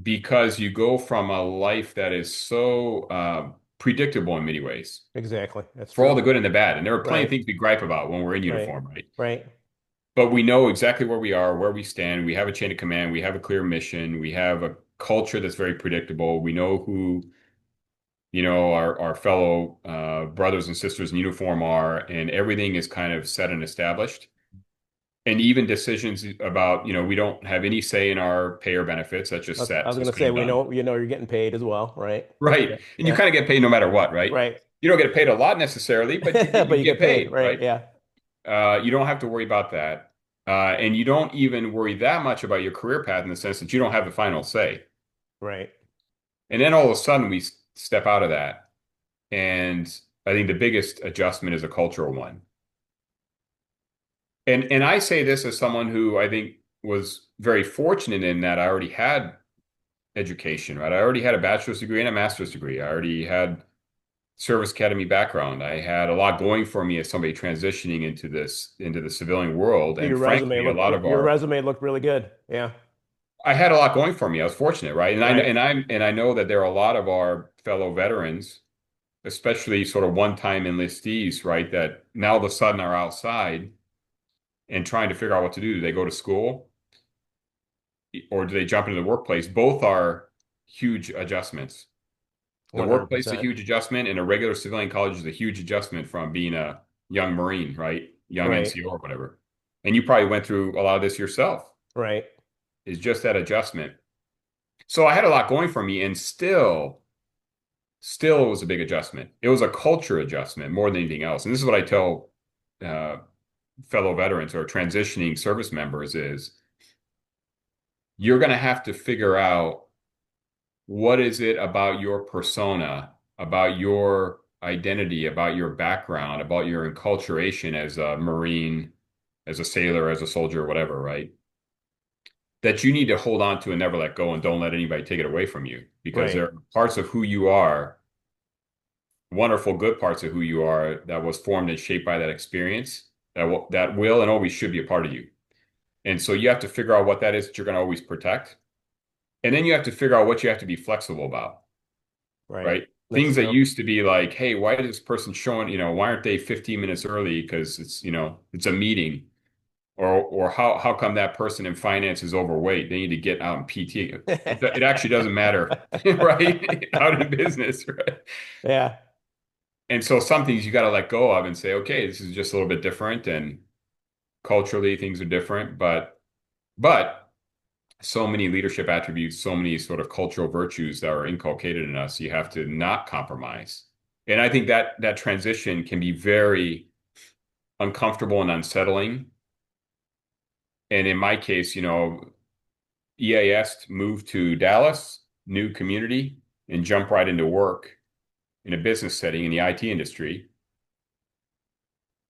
because you go from a life that is so predictable in many ways, Exactly. That's for all true. the good and the bad. And there are plenty of Right. things we gripe about when we're in Right. uniform, right? Right. But we know exactly where we are, where we stand. We have a chain of command. We have a clear mission. We have a culture that's very predictable. We know who, our fellow brothers and sisters in uniform are, and everything is kind of set and established. And even decisions about, we don't have any say in our pay or benefits. That's I just was, I set. was So it's gonna kind say of done. you're getting paid as well, right? Right. Yeah. And you Yeah. kind of get paid no matter what, right? Right. You don't get paid a lot necessarily, but you get, But you you get get paid, paid, right? right? Yeah. You don't have to worry about that. And you don't even worry that much about your career path in the sense that you don't have the final say. Right. And then all of a sudden we step out of that. And I think the biggest adjustment is a cultural one. And I say this as someone who I think was very fortunate in that I already had education, right? I already had a bachelor's degree and a master's degree. I already had service academy background. I had a lot going for me as somebody transitioning into the civilian world. And frankly, a lot of Your our resume looked really good. Yeah. I had a lot going for me. I was fortunate, right? Right. And I know that there are a lot of our fellow veterans, especially sort of one-time enlistees, right, that now all of a sudden are outside and trying to figure out what to do. Do they go to school or do they jump into the workplace? Both are huge adjustments. The workplace is a 100%. huge adjustment, and a regular civilian college is a huge adjustment from being a young Marine, right? Young Right. NCO or whatever. And you probably went through a lot of this yourself. Right. Is just that adjustment. So I had a lot going for me, and still it was a big adjustment. It was a culture adjustment more than anything else. And this is what I tell uh, fellow veterans or transitioning service members is you're going to have to figure out what is it about your persona, about your identity, about your background, about your enculturation as a Marine, as a sailor, as a soldier, whatever, right? That you need to hold on to and never let go and don't let anybody take it away from you because there Right. are parts of who you are, wonderful, good parts of who you are that was formed and shaped by that experience that will and always should be a part of you. And so you have to figure out what that is that you're going to always protect. And then you have to figure out what you have to be flexible about, Right. right? That's Things that true. used to be like, hey, why is this person showing, why aren't they 15 minutes early? Because it's a meeting. Or how come that person in finance is overweight? They need to get out in PT. It actually doesn't matter, right? Out in business, right? Yeah. And so some things you got to let go of and say, okay, this is just a little bit different, and culturally things are different, but so many leadership attributes, so many sort of cultural virtues that are inculcated in us, you have to not compromise. And I think that transition can be very uncomfortable and unsettling. And in my case, EAS moved to Dallas, new community, and jump right into work in a business setting in the IT industry.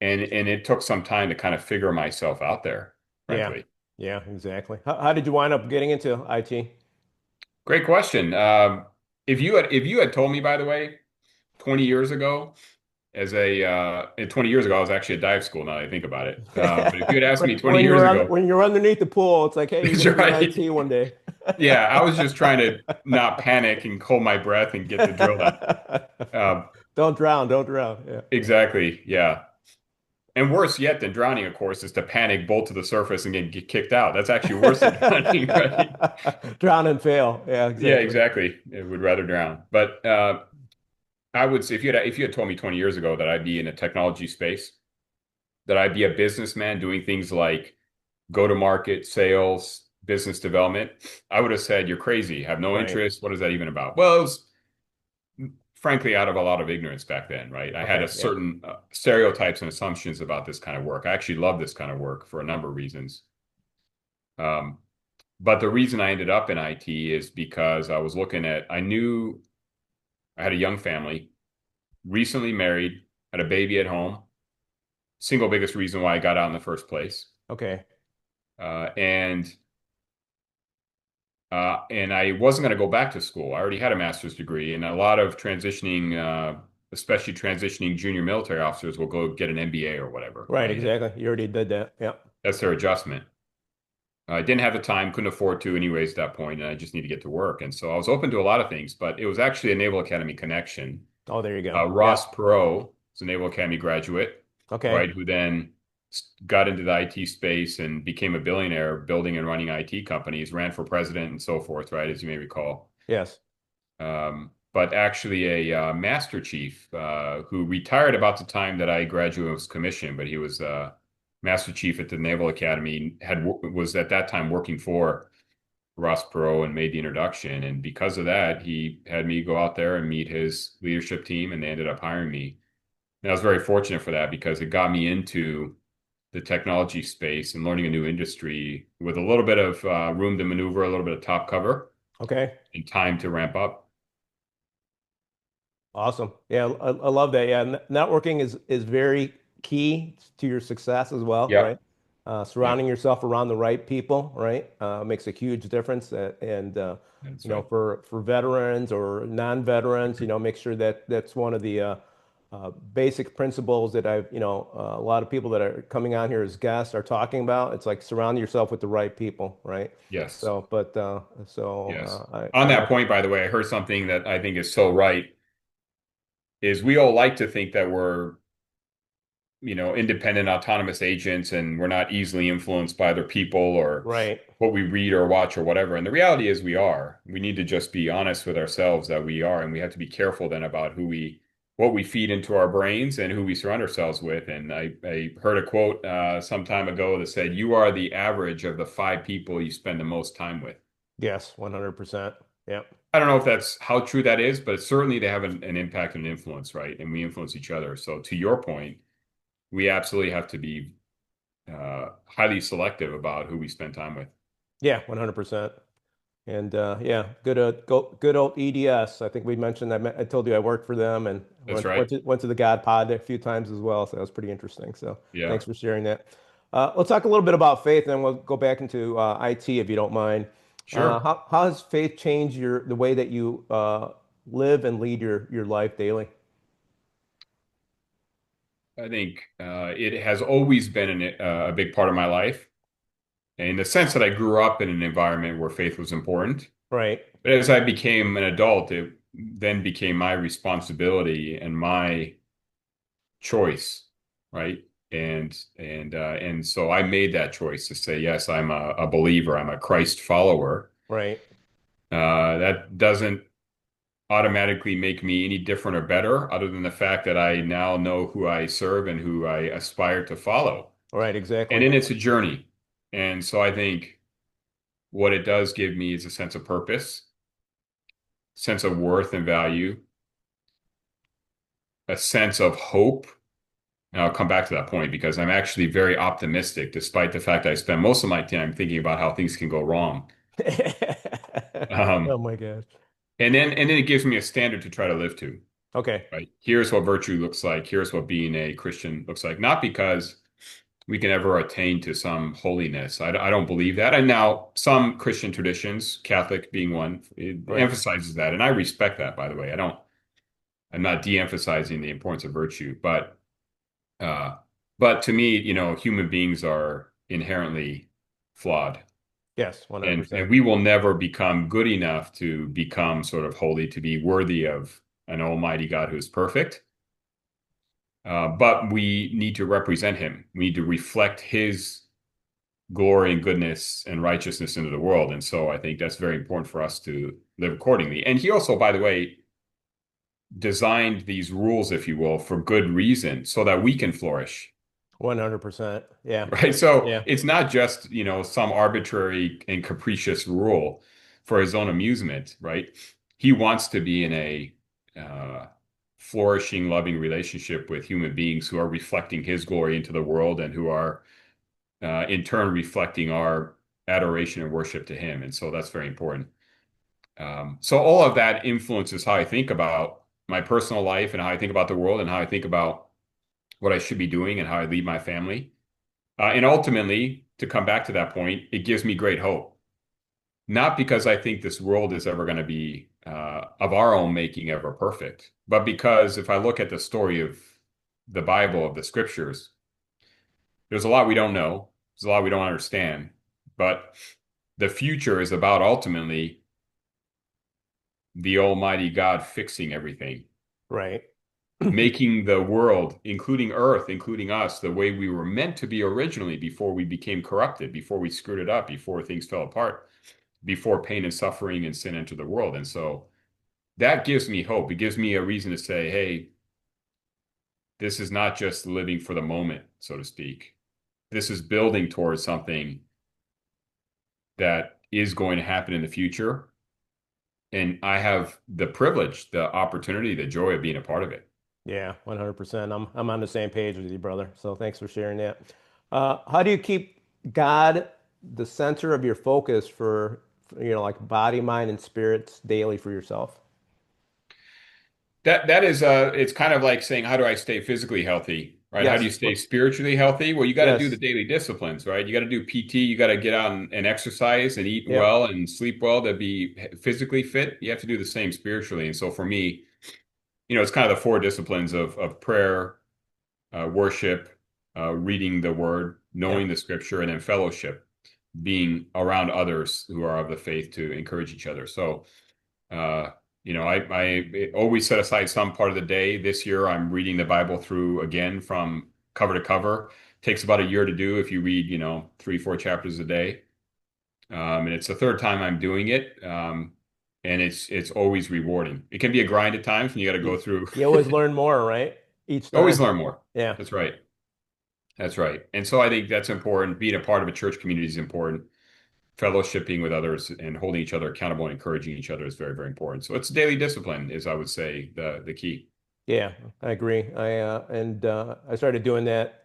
And it took some time to kind of figure myself out there, Yeah. frankly. Yeah, exactly. How did you wind up getting into IT? Great question. If you had told me, by the way, 20 years ago, and 20 years ago, I was actually at dive school now that I think about it. But if you had asked me 20 years ago, When you're underneath the pool, it's like, hey, you're that's gonna be in IT right. one day. Yeah, I was just trying to not panic and hold my breath and get the drill done. Uh, Don't drown, don't drown. Yeah. exactly. Yeah. And worse yet than drowning, of course, is to panic, bolt to the surface, and get kicked out. That's actually worse than drowning, right? Drown and fail. Yeah, Yeah, exactly. exactly. I would rather drown. But I would say if you had told me 20 years ago that I'd be in a technology space, that I'd be a businessman doing things like go to market, sales, business development, I would have said, you're crazy, have no Right. interest. What is that even about? Well, it was frankly out of a lot of ignorance back then, right? I had a Okay. Yeah. certain stereotypes and assumptions about this kind of work. I actually love this kind of work for a number of reasons. Um, but the reason I ended up in IT is because I knew I had a young family, recently married, had a baby at home, single biggest reason why I got out in the first place. Okay. Uh, and and I wasn't going to go back to school. I already had a master's degree, and a lot of transitioning, especially transitioning junior military officers, will go get an MBA or whatever, Right, right? exactly. You already did that. Yeah. That's their adjustment. I didn't have the time, couldn't afford to anyways at that point, and I just need to get to work. And so I was open to a lot of things, but it was actually a Naval Academy connection. Oh, there you go. Yeah. Ross Perot is a Naval Academy graduate, Okay. right, who then got into the IT space and became a billionaire building and running IT companies, ran for president and so forth, right, as you may recall. Yes. But actually a master chief who retired about the time that I graduated and was commissioned, but he was master chief at the Naval Academy, was at that time working for Ross Perot and made the introduction. And because of that, he had me go out there and meet his leadership team, and they ended up hiring me. And I was very fortunate for that because it got me into the technology space and learning a new industry with a little bit of room to maneuver, a little bit of top cover, Okay. and time to ramp up. Awesome. Yeah, I love that. Yeah, networking is very key to your success as well, right? Yep. Surrounding Yep. yourself around the right people, right? Makes a huge difference. And That's you know, right. for veterans or non-veterans, you know, make sure that that's one of the basic principles that a lot of people that are coming on here as guests are talking about. It's like surround yourself with the right people, right? Yes. So, but Yes. I On that love it. point, by the way, I heard something that I think is so right, is we all like to think that we're, independent, autonomous agents and we're not easily influenced by other people or Right. what we read or watch or whatever. And the reality is we are. We need to just be honest with ourselves that we are, and we have to be careful then about what we feed into our brains and who we surround ourselves with. And I heard a quote some time ago that said, "You are the average of the five people you spend the most time with." Yes, 100%. Yeah. I don't know if that's how true that is, but certainly they have an impact and an influence, right? And we influence each other. So to your point, we absolutely have to be highly selective about who we spend time with. Yeah, 100%. And yeah, good old EDS. I think we mentioned I told you I worked for them and That's right. went to the God Pod a few times as well. So that was pretty interesting. So Yeah, thanks for sharing that. Let's talk a little bit about faith, and then we'll go back into IT if you don't mind. sure. How has faith changed the way that you live and lead your life daily? I think it has always been a big part of my life in the sense that I grew up in an environment where faith was important. Right. But as I became an adult, it then became my responsibility and my choice, right? And so I made that choice to say, yes, I'm a believer, I'm a Christ follower. Right. That doesn't automatically make me any different or better, other than the fact that I now know who I serve and who I aspire to follow. Right. And Exactly. then it's a journey. And so I think what it does give me is a sense of purpose, sense of worth and value, a sense of hope. And I'll come back to that point because I'm actually very optimistic, despite the fact I spend most of my time thinking about how things can go wrong. Oh Um, my gosh. and then it gives me a standard to try to live to. Okay. Right? Here's what virtue looks like. Here's what being a Christian looks like. Not because we can ever attain to some holiness. I don't believe that. And now some Christian traditions, Catholic being one, it Right. emphasizes that. And I respect that, by the way. I'm not de-emphasizing the importance of virtue, uh, but to me, human beings are inherently flawed. Yes, And 100%. we will never become good enough to become sort of holy, to be worthy of an almighty God who is perfect. But we need to represent him. We need to reflect his glory and goodness and righteousness into the world. And so I think that's very important for us to live accordingly. And he also, by the way, designed these rules, if you will, for good reason so that we can flourish. 100%. Yeah. Right. So Yeah. it's not just, some arbitrary and capricious rule for his own amusement, right? He wants to be in a flourishing, loving relationship with human beings who are reflecting his glory into the world and who are in turn reflecting our adoration and worship to him. And so that's very important. So all of that influences how I think about my personal life and how I think about the world and how I think about what I should be doing and how I lead my family. And ultimately, to come back to that point, it gives me great hope. Not because I think this world is ever going to be of our own making ever perfect, but because if I look at the story of the Bible, of the scriptures, there's a lot we don't know. There's a lot we don't understand. But the future is about ultimately the Almighty God fixing everything, Right. making the world, including Earth, including us, the way we were meant to be originally before we became corrupted, before we screwed it up, before things fell apart, before pain and suffering and sin entered the world. And so that gives me hope. It gives me a reason to say, hey, this is not just living for the moment, so to speak. This is building towards something that is going to happen in the future. And I have the privilege, the opportunity, the joy of being a part of it. Yeah, 100%. I'm on the same page with you, brother. So thanks for sharing that. How do you keep God the center of your focus for like body, mind, and spirits daily for yourself? That is it's kind of like saying, how do I stay physically healthy, right? How do you Yes. stay spiritually healthy? Well, you got to do the Yes. daily disciplines, right? You got to do PT, you got to get out and exercise and eat Yep. well and sleep well to be physically fit. You have to do the same spiritually. And so for me, it's kind of the four disciplines of prayer, worship, reading the word, knowing Yep. the scripture, and then fellowship, being around others who are of the faith to encourage each other. So uh, I always set aside some part of the day. This year, I'm reading the Bible through again from cover to cover. Takes about a year to do if you read, 3, 4 chapters a day. And it's the third time I'm doing it. And it's always rewarding. It can be a grind at times when you got to go You, through. you always learn more, right? Each Always time. learn more. Yeah. That's right. That's right. And so I think that's important. Being a part of a church community is important. Fellowshipping with others and holding each other accountable and encouraging each other is very, very important. So it's daily discipline is, I would say, the key. Yeah, I agree. I started doing that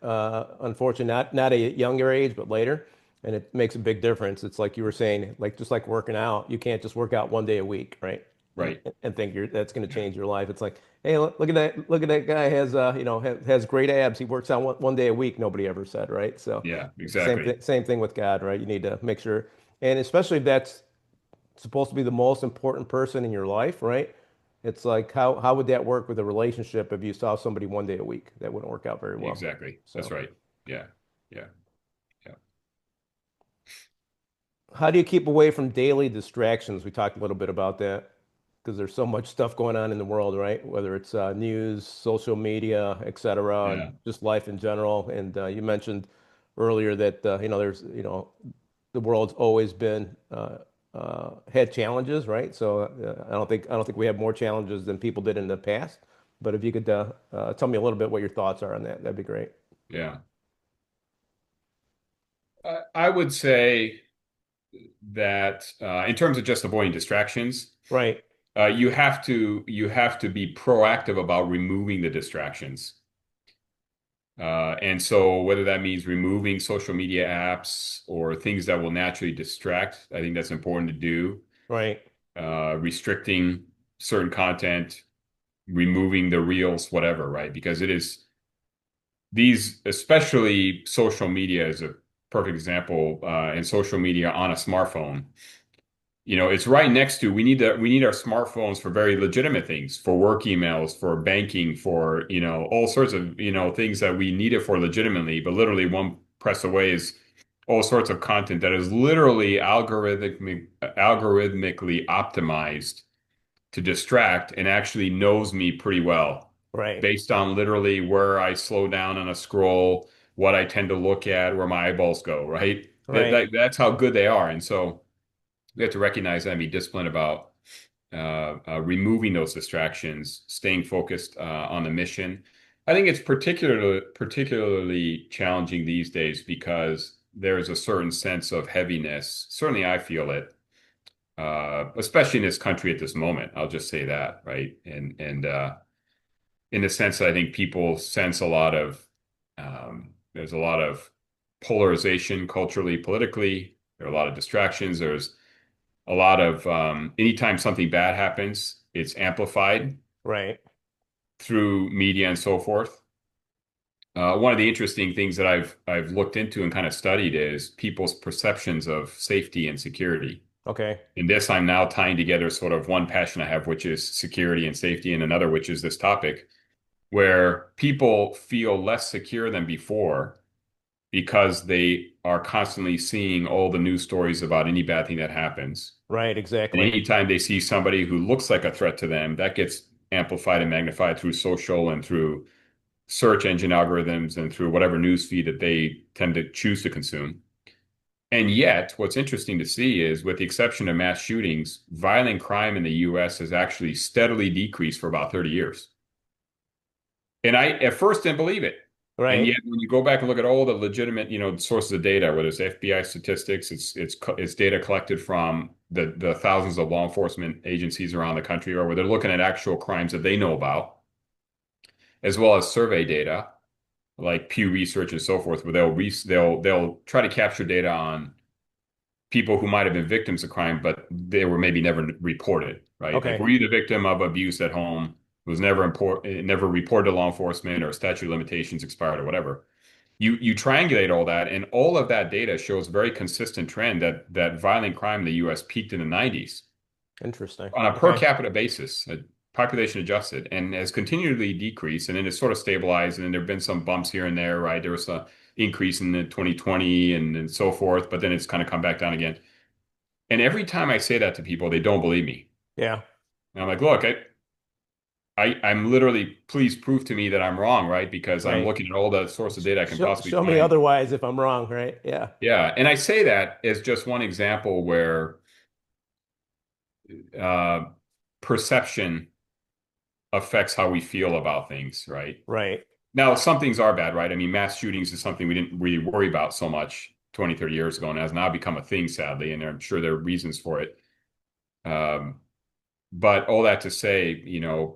unfortunately not at a younger age, but later, and it makes a big difference. It's like you were saying, like just like working out, you can't just work out one day a week, right? And Right. and think that's going to Yeah. change your life. It's like, hey, look at that guy has great abs. He works out one day a week. Nobody ever said, right? So Yeah, same exactly. thing same thing with God, right? You need to make sure, and especially if that's supposed to be the most important person in your life, right? It's like how would that work with a relationship if you saw somebody one day a week? That wouldn't work out very well. Exactly. That's So, right. Yeah. Yeah. Yeah. how do you keep away from daily distractions? We talked a little bit about that because there's so much stuff going on in the world, right? Whether it's news, social media, et cetera, and Yeah. just life in general. And you mentioned earlier that there's the world's always been had challenges, right? So I don't think we have more challenges than people did in the past. But if you could tell me a little bit what your thoughts are on that, that'd be great. Yeah. I would say that in terms of just avoiding distractions, Right, you have to be proactive about removing the distractions. And so whether that means removing social media apps or things that will naturally distract, I think that's important to do. right, Restricting certain content, removing the reels, whatever, right? Because it is these, especially social media is a perfect example, and social media on a smartphone. It's right next to we need our smartphones for very legitimate things, for work emails, for banking, for all sorts of things that we need it for legitimately, but literally one press away is all sorts of content that is literally algorithmically optimized to distract and actually knows me pretty well right, based on literally where I slow down on a scroll, what I tend to look at, where my eyeballs go, right? right, That's how good they are. And so we have to recognize that and be disciplined about removing those distractions, staying focused on the mission. I think it's particularly challenging these days because there's a certain sense of heaviness. Certainly, I feel it, especially in this country at this moment. I'll just say that, right? And in the sense that I think people sense there's a lot of polarization culturally, politically. There are a lot of distractions. There's a lot of anytime something bad happens, it's amplified right, through media and so forth. One of the interesting things that I've looked into and kind of studied is people's perceptions of safety and security. Okay. In this, I'm now tying together sort of one passion I have, which is security and safety, and another, which is this topic, where people feel less secure than before because they are constantly seeing all the news stories about any bad thing that happens. Right, And exactly. anytime they see somebody who looks like a threat to them, that gets amplified and magnified through social and through search engine algorithms and through whatever news feed that they tend to choose to consume. And yet, what's interesting to see is, with the exception of mass shootings, violent crime in the US has actually steadily decreased for about 30 years. And I at first didn't believe it. And Right. yet, when you go back and look at all the legitimate, sources of data, whether it's FBI statistics, it's data collected from the thousands of law enforcement agencies around the country, or where they're looking at actual crimes that they know about, as well as survey data like Pew Research and so forth, where they'll try to capture data on people who might have been victims of crime, but they were maybe never reported, right? Like, Okay. were you the victim of abuse at home? It was never reported to law enforcement, or statute of limitations expired, or whatever. You triangulate all that, and all of that data shows very consistent trend that violent crime in the U.S. peaked in the 90s Interesting. on a per Okay. capita basis, population adjusted, and has continually decreased, and then it's sort of stabilized, and then there have been some bumps here and there, right? There was an increase in the 2020 and so forth, but then it's kind of come back down again. And every time I say that to people, they don't believe me. Yeah. And I'm like, look, I'm literally, please prove to me that I'm wrong, right? Because I'm Right. looking at all the source of data I can possibly Show me find. otherwise if I'm wrong, right? Yeah. Yeah. And I say that as just one example where uh, perception affects how we feel about things, right? Right. Now, some things are bad, right? I mean, mass shootings is something we didn't really worry about so much 20, 30 years ago, and has now become a thing, sadly, and I'm sure there are reasons for it. Um, But all that to say,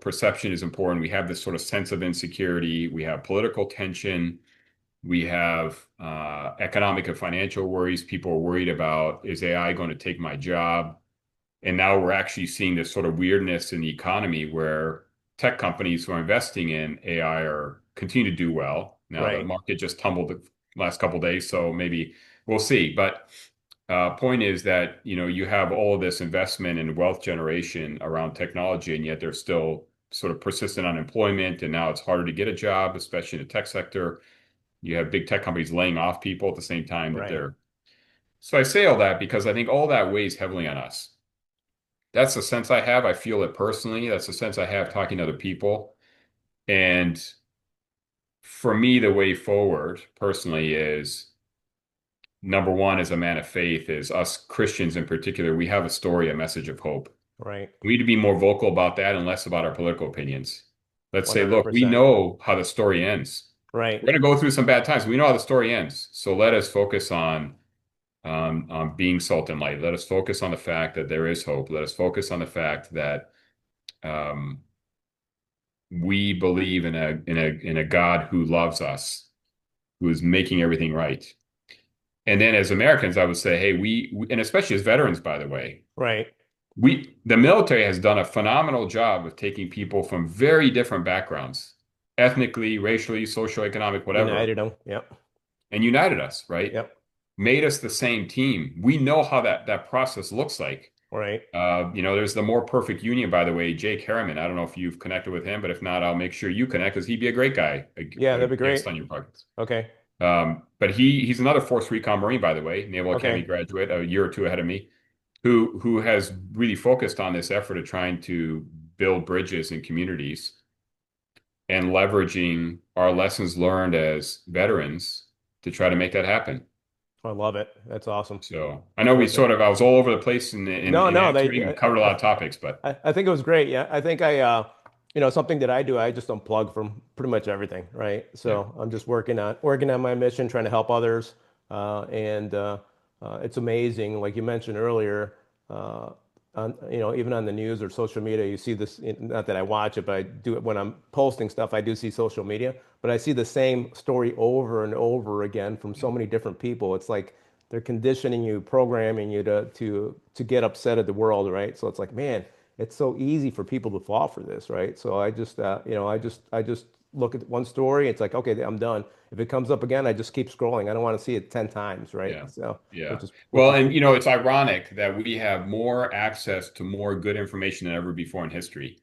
perception is important. We have this sort of sense of insecurity. We have political tension. We have economic and financial worries. People are worried about, is AI going to take my job? And now we're actually seeing this sort of weirdness in the economy where tech companies who are investing in AI are continue to do well. Now the Right. market just tumbled the last couple of days, so maybe we'll see. But point is that you have all of this investment and wealth generation around technology, and yet there's still sort of persistent unemployment, and now it's harder to get a job, especially in the tech sector. You have big tech companies laying off people at the same time that Right. they're. So I say all that because I think all that weighs heavily on us. That's the sense I have. I feel it personally. That's the sense I have talking to other people. And for me, the way forward personally is, number one, as a man of faith, is us Christians in particular, we have a story, a message of hope. Right. We need to be more vocal about that and less about our political opinions. Let's say, look, we 100%. know how the story ends. Right. We're going to go through some bad times. We know how the story ends. So let us focus on being salt and light. Let us focus on the fact that there is hope. Let us focus on the fact that um, we believe in a God who loves us, who is making everything right. And then as Americans, I would say, hey, and especially as veterans, by the way, Right. the military has done a phenomenal job of taking people from very different backgrounds, ethnically, racially, socioeconomic, whatever, United them. Yep. and united us, right? Yep. Made us the same team. We know how that process looks like. Right. There's the More Perfect Union, by the way, Jake Harriman. I don't know if you've connected with him, but if not, I'll make sure you connect because he'd be a great guy, Yeah, a that'd be guest great. on your podcast. Okay. But he's another Force Recon Marine, by the way, Naval Academy Okay. graduate, a year or two ahead of me, who has really focused on this effort of trying to build bridges in communities and leveraging our lessons learned as veterans to try to make that happen. I love it. That's awesome. So I know Terrific. I was all over the place in No, answering and covered a lot of topics, but I think it was great. Yeah. I think something that I do, I just unplug from pretty much everything, right? yeah. So I'm just working on my mission, trying to help others. And it's amazing, like you mentioned earlier, uh, even on the news or social media, you see this, not that I watch it, but I do it when I'm posting stuff, I do see social media, but I see the same story over and over again from so many different people. It's like they're conditioning you, programming you to get upset at the world, right? So it's like, man, it's so easy for people to fall for this, right? So I just look at one story. It's like, okay, I'm done. If it comes up again, I just keep scrolling. I don't want to see it 10 times, right? Yeah. So, Yeah. which Well, is and cool. you know, it's ironic that we have more access to more good information than ever before in history.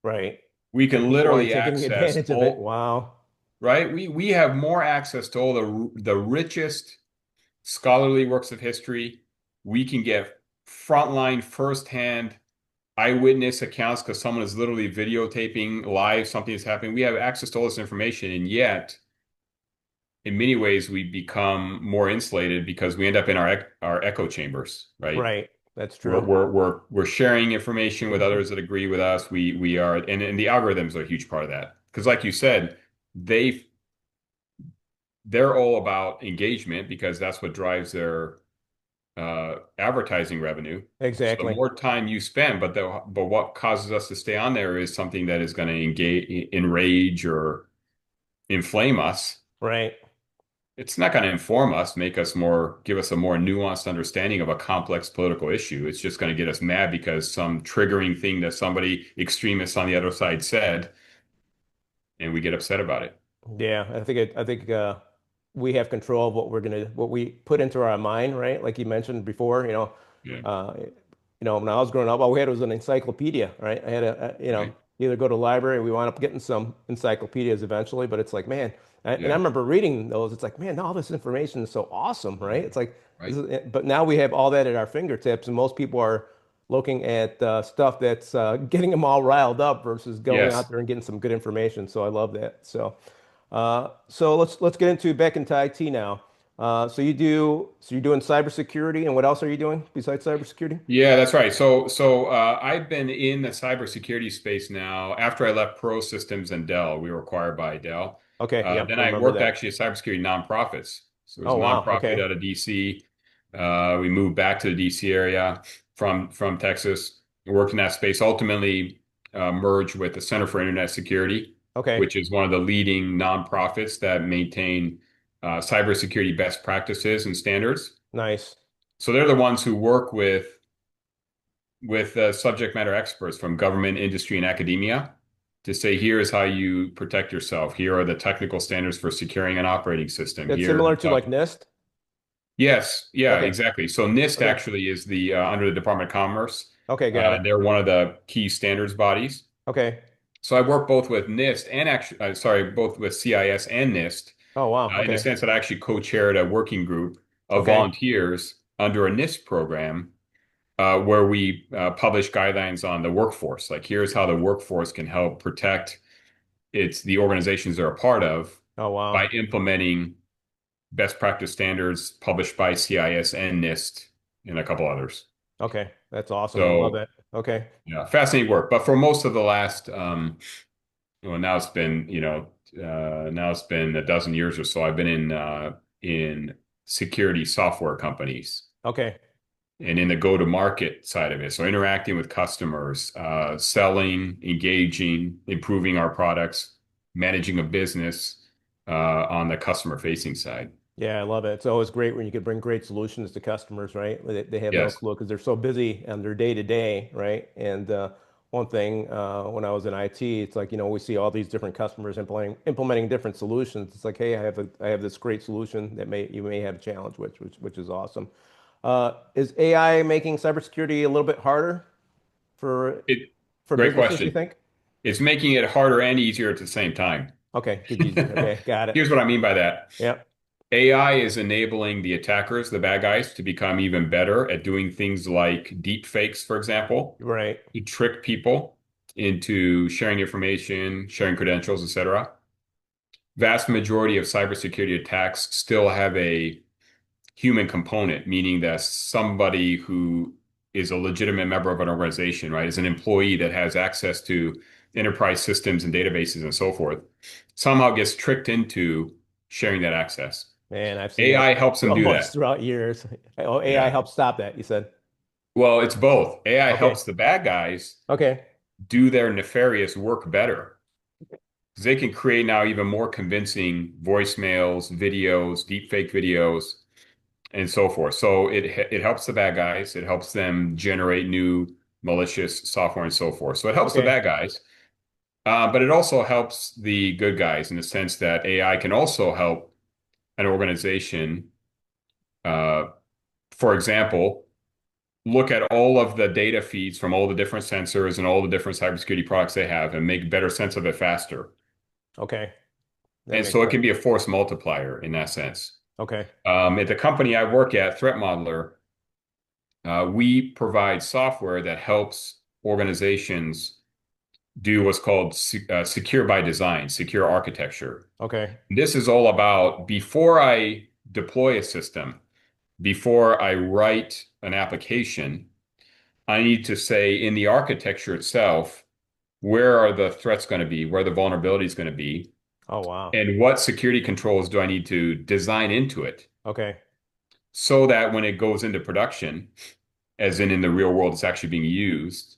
Right. We And can people aren't literally taking access advantage of it. all, Wow. right? We have more access to all the richest scholarly works of history. We can get frontline, firsthand eyewitness accounts because someone is literally videotaping live something is happening. We have access to all this information, and yet, in many ways, we become more insulated because we end up in our echo chambers, right? Right. That's We're true. we're we're we're sharing information with Hmm. others that agree with us. We are, and the algorithms are a huge part of that because, like you said, they they're all about engagement because that's what drives their advertising revenue. So the Exactly. more time you spend, but what causes us to stay on there is something that is going to engage, enrage, or inflame us. Right. It's not going to inform us, make us more, give us a more nuanced understanding of a complex political issue. It's just going to get us mad because some triggering thing that somebody extremist on the other side said, and we get upset about it. Yeah, I think we have control of what we put into our mind, right? Like you mentioned before, Yeah, when I was growing up, all we had was an encyclopedia, right? I had right. either go to the library, we wound up getting some encyclopedias eventually, but it's like, man, and I Yeah, remember reading those. It's like, man, all this information is so awesome, right? yeah, It's like, right. but now we have all that at our fingertips, and most people are looking at stuff that's getting them all riled up versus going out Yes. there and getting some good information. So I love that. So let's get into back into IT now. So you're doing cybersecurity, and what else are you doing besides cybersecurity? Yeah, that's right. So I've been in the cybersecurity space now. After I left Pro Systems and Dell, we were acquired by Dell. Okay, yep, Then I I remember worked that. actually at cybersecurity nonprofits. So it was Oh a wow, nonprofit okay, out of DC. We moved back to the DC area from Texas. Worked in that space. Ultimately, merged with the Center for Internet Security, okay, which is one of the leading nonprofits that maintain cybersecurity best practices and standards. nice. So they're the ones who work with subject matter experts from government, industry, and academia to say, here is how you protect yourself. Here are the technical standards for securing an operating system. That's Here, similar to like NIST. yes, yeah, Okay, exactly. So NIST okay, actually is the under the Department of Commerce. okay, got it. They're one of the key standards bodies. Okay. So I work both with NIST and actually, sorry, both with CIS and NIST, Oh wow, in the okay, sense that I actually co-chaired a working group of okay, volunteers under a NIST program where we publish guidelines on the workforce. Like, here's how the workforce can help protect the organizations they're a part of oh by wow, implementing best practice standards published by CIS and NIST and a couple others. okay, that's awesome. I love So, that. Okay, yeah, fascinating work. But for most of the last, well, now it's been a dozen years or so. I've been in security software companies okay, and in the go-to-market side of it. So interacting with customers, selling, engaging, improving our products, managing a business on the customer-facing side. yeah, I love it. It's always great when you can bring great solutions to customers, right? They have no Yes. clue because they're so busy on their day to day, right? And one thing when I was in IT, it's like, we see all these different customers implementing different solutions. It's like, hey, I have this great solution that you may have a challenge with, which is awesome. Is AI making cybersecurity a little bit harder for It, for great businesses, you question. think? It's making it harder and easier at the same time. Okay, gets easier. Okay, got it. Here's what I mean by that. Yep, AI is enabling the attackers, the bad guys, to become even better at doing things like deep fakes, for example, right. to trick people into sharing information, sharing credentials, etc. Vast majority of cybersecurity attacks still have a human component, meaning that somebody who is a legitimate member of an organization, right, is an employee that has access to enterprise systems and databases and so forth, somehow gets tricked into sharing that access. Man, I've seen that AI helps them so do much that. throughout years. Oh, AI Yeah. helps stop that, you said. Well, it's both. AI Okay. helps the bad guys Okay. do their nefarious work better because they can create now even more convincing voicemails, videos, deepfake videos, and so forth. So it helps the bad guys. It helps them generate new malicious software and so forth. So it helps the Okay. bad guys. But it also helps the good guys in the sense that AI can also help an organization, uh, for example, look at all of the data feeds from all the different sensors and all the different cybersecurity products they have and make better sense of it faster. Okay. That And makes so it sense. can be a force multiplier in that sense. Okay. At the company I work at, Threat Modeler, we provide software that helps organizations do what's called secure by design, secure architecture. Okay. This is all about before I deploy a system, before I write an application, I need to say in the architecture itself, where are the threats going to be, where the vulnerability is going to be, Oh, wow. and what security controls do I need to design into it Okay. so that when it goes into production, as in the real world, it's actually being used,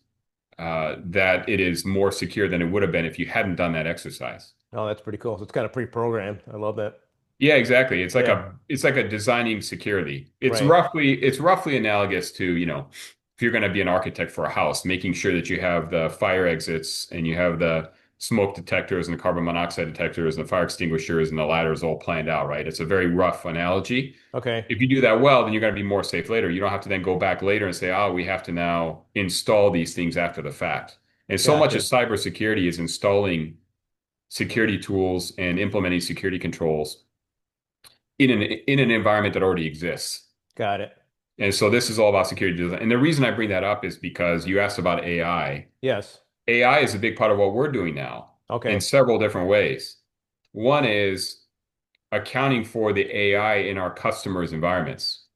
that it is more secure than it would have been if you hadn't done that exercise. Oh, that's pretty cool. So it's kind of pre-programmed. I love that. Yeah, exactly. Yeah. It's like a designing security. Right. It's roughly analogous to, if you're going to be an architect for a house, making sure that you have the fire exits and you have the smoke detectors and the carbon monoxide detectors and the fire extinguishers and the ladders all planned out, right? It's a very rough analogy. Okay. If you do that well, then you're going to be more safe later. You don't have to then go back later and say, oh, we have to now install these things after the fact. And so much of Gotcha. cybersecurity is installing security tools and implementing security controls in an environment that already exists. Got it. And so this is all about security design. And the reason I bring that up is because you asked about AI. Yes. AI is a big part of what we're doing now in Okay. several different ways. One is accounting for the AI in our customers' environments.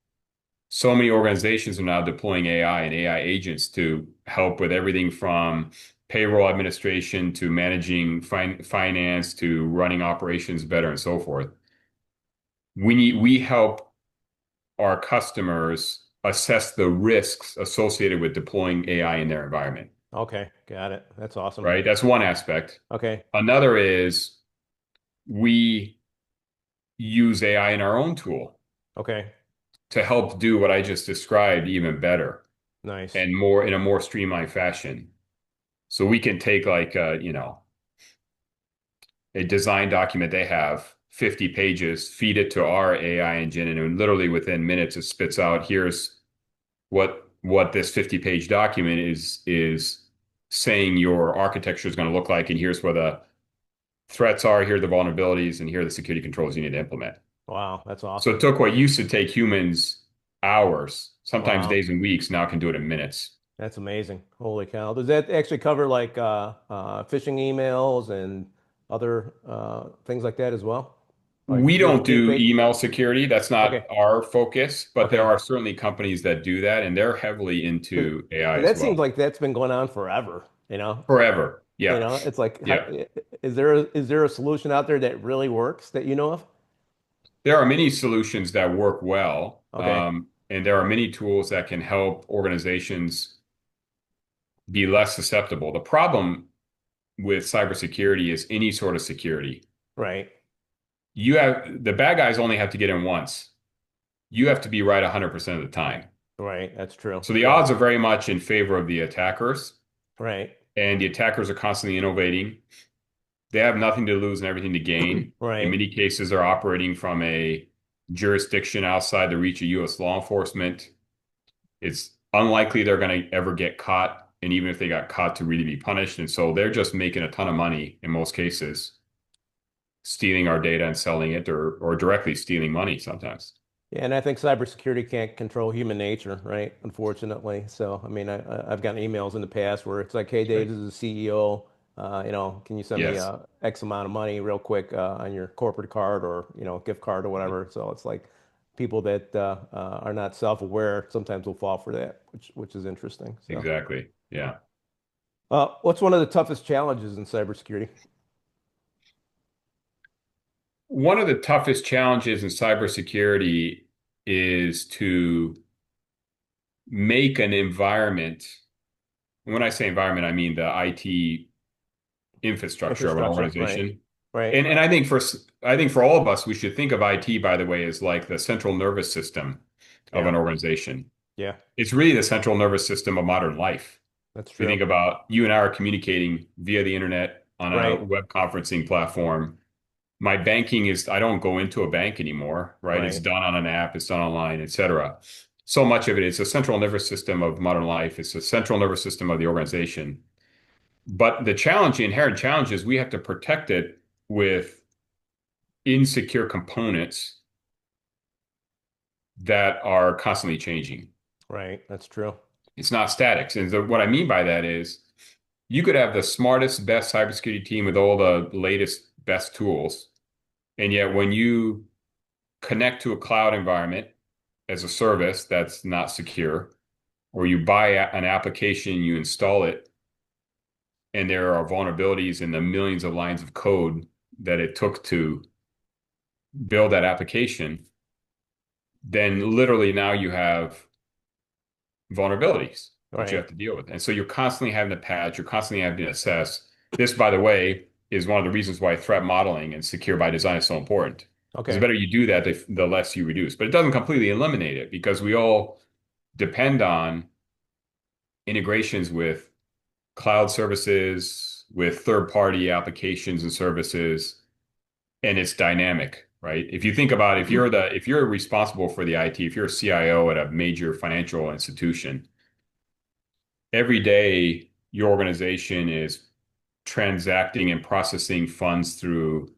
So many organizations are now deploying AI and AI agents to help with everything from payroll administration to managing finance to running operations better and so forth. We help our customers assess the risks associated with deploying AI in their environment, Okay. Got it. That's awesome. right? That's one aspect. Okay. Another is we use AI in our own tool Okay. to help do what I just described even better Nice. and more in a more streamlined fashion. So we can take like a design document they have 50 pages, feed it to our AI engine, and literally within minutes it spits out here's what this 50-page document is saying your architecture is going to look like, and here's where the threats are, here are the vulnerabilities, and here are the security controls you need to implement. Wow. That's So awesome. it took what used to take humans hours, sometimes Wow. days and weeks, now can do it in minutes. That's amazing. Holy cow. Does that actually cover like phishing emails and other things like that as well? Like We don't being do fake? email security. That's Okay. not our focus, but there Okay. are certainly companies that do that, and they're heavily 'Cause into AI as that seems well. like that's been going on forever, you know? Forever. You Yeah. know, it's like, Yeah. is there a solution out there that really works that you know of? There are many solutions that work well, Okay. and there are many tools that can help organizations be less susceptible. The problem with cybersecurity is any sort of security. Right. You have the bad guys only have to get in once. You have to be right 100% of the time. Right. That's true. So the Yeah. odds are very much in favor of the attackers, Right. and the attackers are constantly innovating. They have nothing to lose and everything to gain. In Right. many cases, they're operating from a jurisdiction outside the reach of U.S. law enforcement. It's unlikely they're going to ever get caught, and even if they got caught, to really be punished. And so they're just making a ton of money in most cases, stealing our data and selling it, or directly stealing money sometimes. Yeah, and I think cybersecurity can't control human nature, right? Unfortunately. So, I mean, I've gotten emails in the past where it's like, "Hey, Dave, Right. this is the CEO. Can you send me Yes, X amount of money real quick on your corporate card or gift card or whatever?" So it's like people that are not self-aware sometimes will fall for that, which is interesting. So, exactly. yeah. Yeah. What's one of the toughest challenges in cybersecurity? One of the toughest challenges in cybersecurity is to make an environment. When I say environment, I mean the IT infrastructure of an Infrastructure, right? organization. Right. And I think for all of us, we should think of IT, by the way, as like the central nervous system of Yeah. an organization. Yeah. It's really the central nervous system of modern life. That's If you true. think about you and I are communicating via the internet, on a Right. web conferencing platform. My banking is, I don't go into a bank anymore, right? It's Right. done on an app, it's done online, etc. So much of it is a central nervous system of modern life. It's a central nervous system of the organization. But the challenge, the inherent challenge is we have to protect it with insecure components that are constantly changing. Right. That's true. It's not static. And so what I mean by that is you could have the smartest, best cybersecurity team with all the latest, best tools. And yet when you connect to a cloud environment as a service that's not secure, or you buy an application, you install it, and there are vulnerabilities in the millions of lines of code that it took to build that application, then literally now you have vulnerabilities that you Right. have to deal with. And so you're constantly having to patch, you're constantly having to assess. This, by the way, is one of the reasons why threat modeling and secure by design is so important. Because the Okay. better you do that, the less you reduce. But it doesn't completely eliminate it because we all depend on integrations with cloud services, with third-party applications and services, and it's dynamic, right? If you think about if you're responsible for the IT, if you're a CIO at a major financial institution, every day your organization is transacting and processing funds through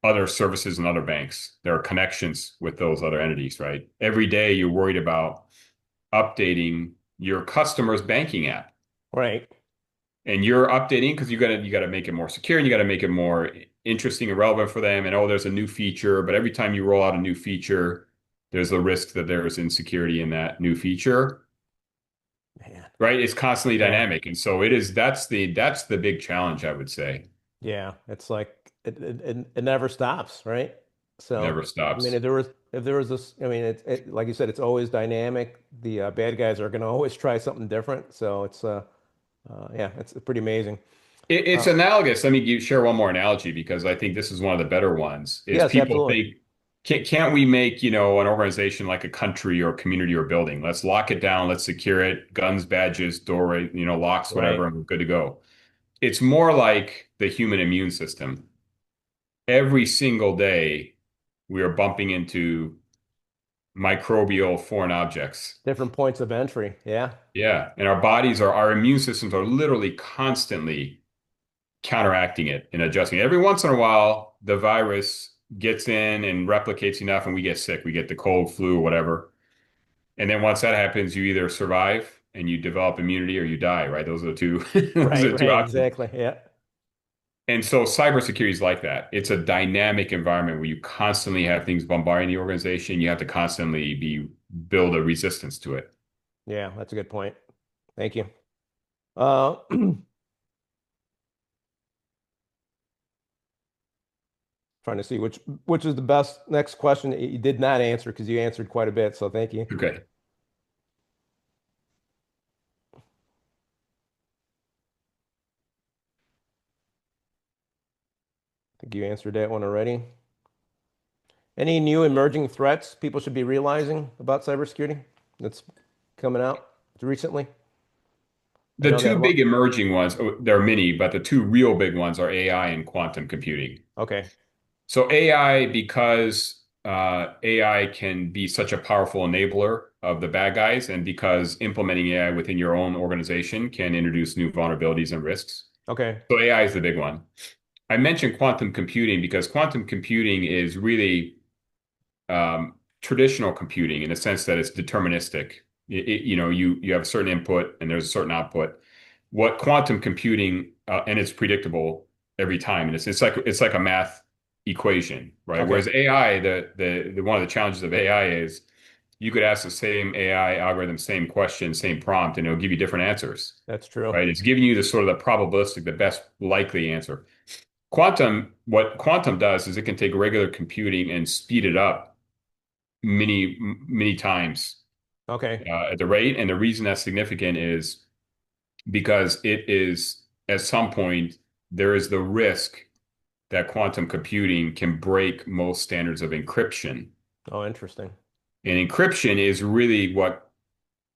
other services and other banks. There are connections with those other entities, right? Every day you're worried about updating your customer's banking app. Right. And you're updating because you gotta make it more secure and you gotta make it more interesting and relevant for them. And oh, there's a new feature, but every time you roll out a new feature, there's a risk that there's insecurity in that new feature. Man. Right? It's constantly Yeah. dynamic. And so it is that's the big challenge, I would say. Yeah. It's like it never stops, right? So, Never I mean, stops. if there was this, I mean, like you said, it's always dynamic. The bad guys are going to always try something different. So yeah, it's pretty amazing. It's Uh, analogous. Let me share one more analogy because I think this is one of the better ones. Is yes, people absolutely. think, can't we make, an organization like a country or community or building? Let's lock it down, let's secure it, guns, badges, doorway, locks, whatever, Right. and we're good to go. It's more like the human immune system. Every single day, we are bumping into microbial foreign objects. Different points of entry. Yeah. Yeah. And our immune systems are literally constantly counteracting it and adjusting. Every once in a while, the virus gets in and replicates enough and we get sick. We get the cold, flu, whatever. And then once that happens, you either survive and you develop immunity or you die, right? Those are the two, those are Right. the two Right. options. Exactly. Yeah. And so cybersecurity is like that. It's a dynamic environment where you constantly have things bombarding the organization. You have to constantly build a resistance to it. Yeah. That's a good point. Thank you. Uh, trying to see which is the best next question that you did not answer because you answered quite a bit. So thank you. Okay. I think you answered that one already. Any new emerging threats people should be realizing about cybersecurity that's coming out recently? I The know two that. big emerging ones, there are many, but the two real big ones are AI and quantum computing. Okay. So AI, because AI can be such a powerful enabler of the bad guys, and because implementing AI within your own organization can introduce new vulnerabilities and risks. Okay. So AI is the big one. I mentioned quantum computing because quantum computing is really traditional computing in the sense that it's deterministic. You have a certain input and there's a certain output. What quantum computing and it's predictable every time, and it's like a math equation, right? Okay. Whereas AI, the one of the challenges of AI is you could ask the same AI algorithm, same question, same prompt, and it'll give you different answers, That's true. right? It's giving you the sort of the probabilistic, the best likely answer. What quantum does is it can take regular computing and speed it up many, many times Okay. at the rate. And the reason that's significant is because it is, at some point, there is the risk that quantum computing can break most standards of encryption. Oh, interesting. And encryption is really what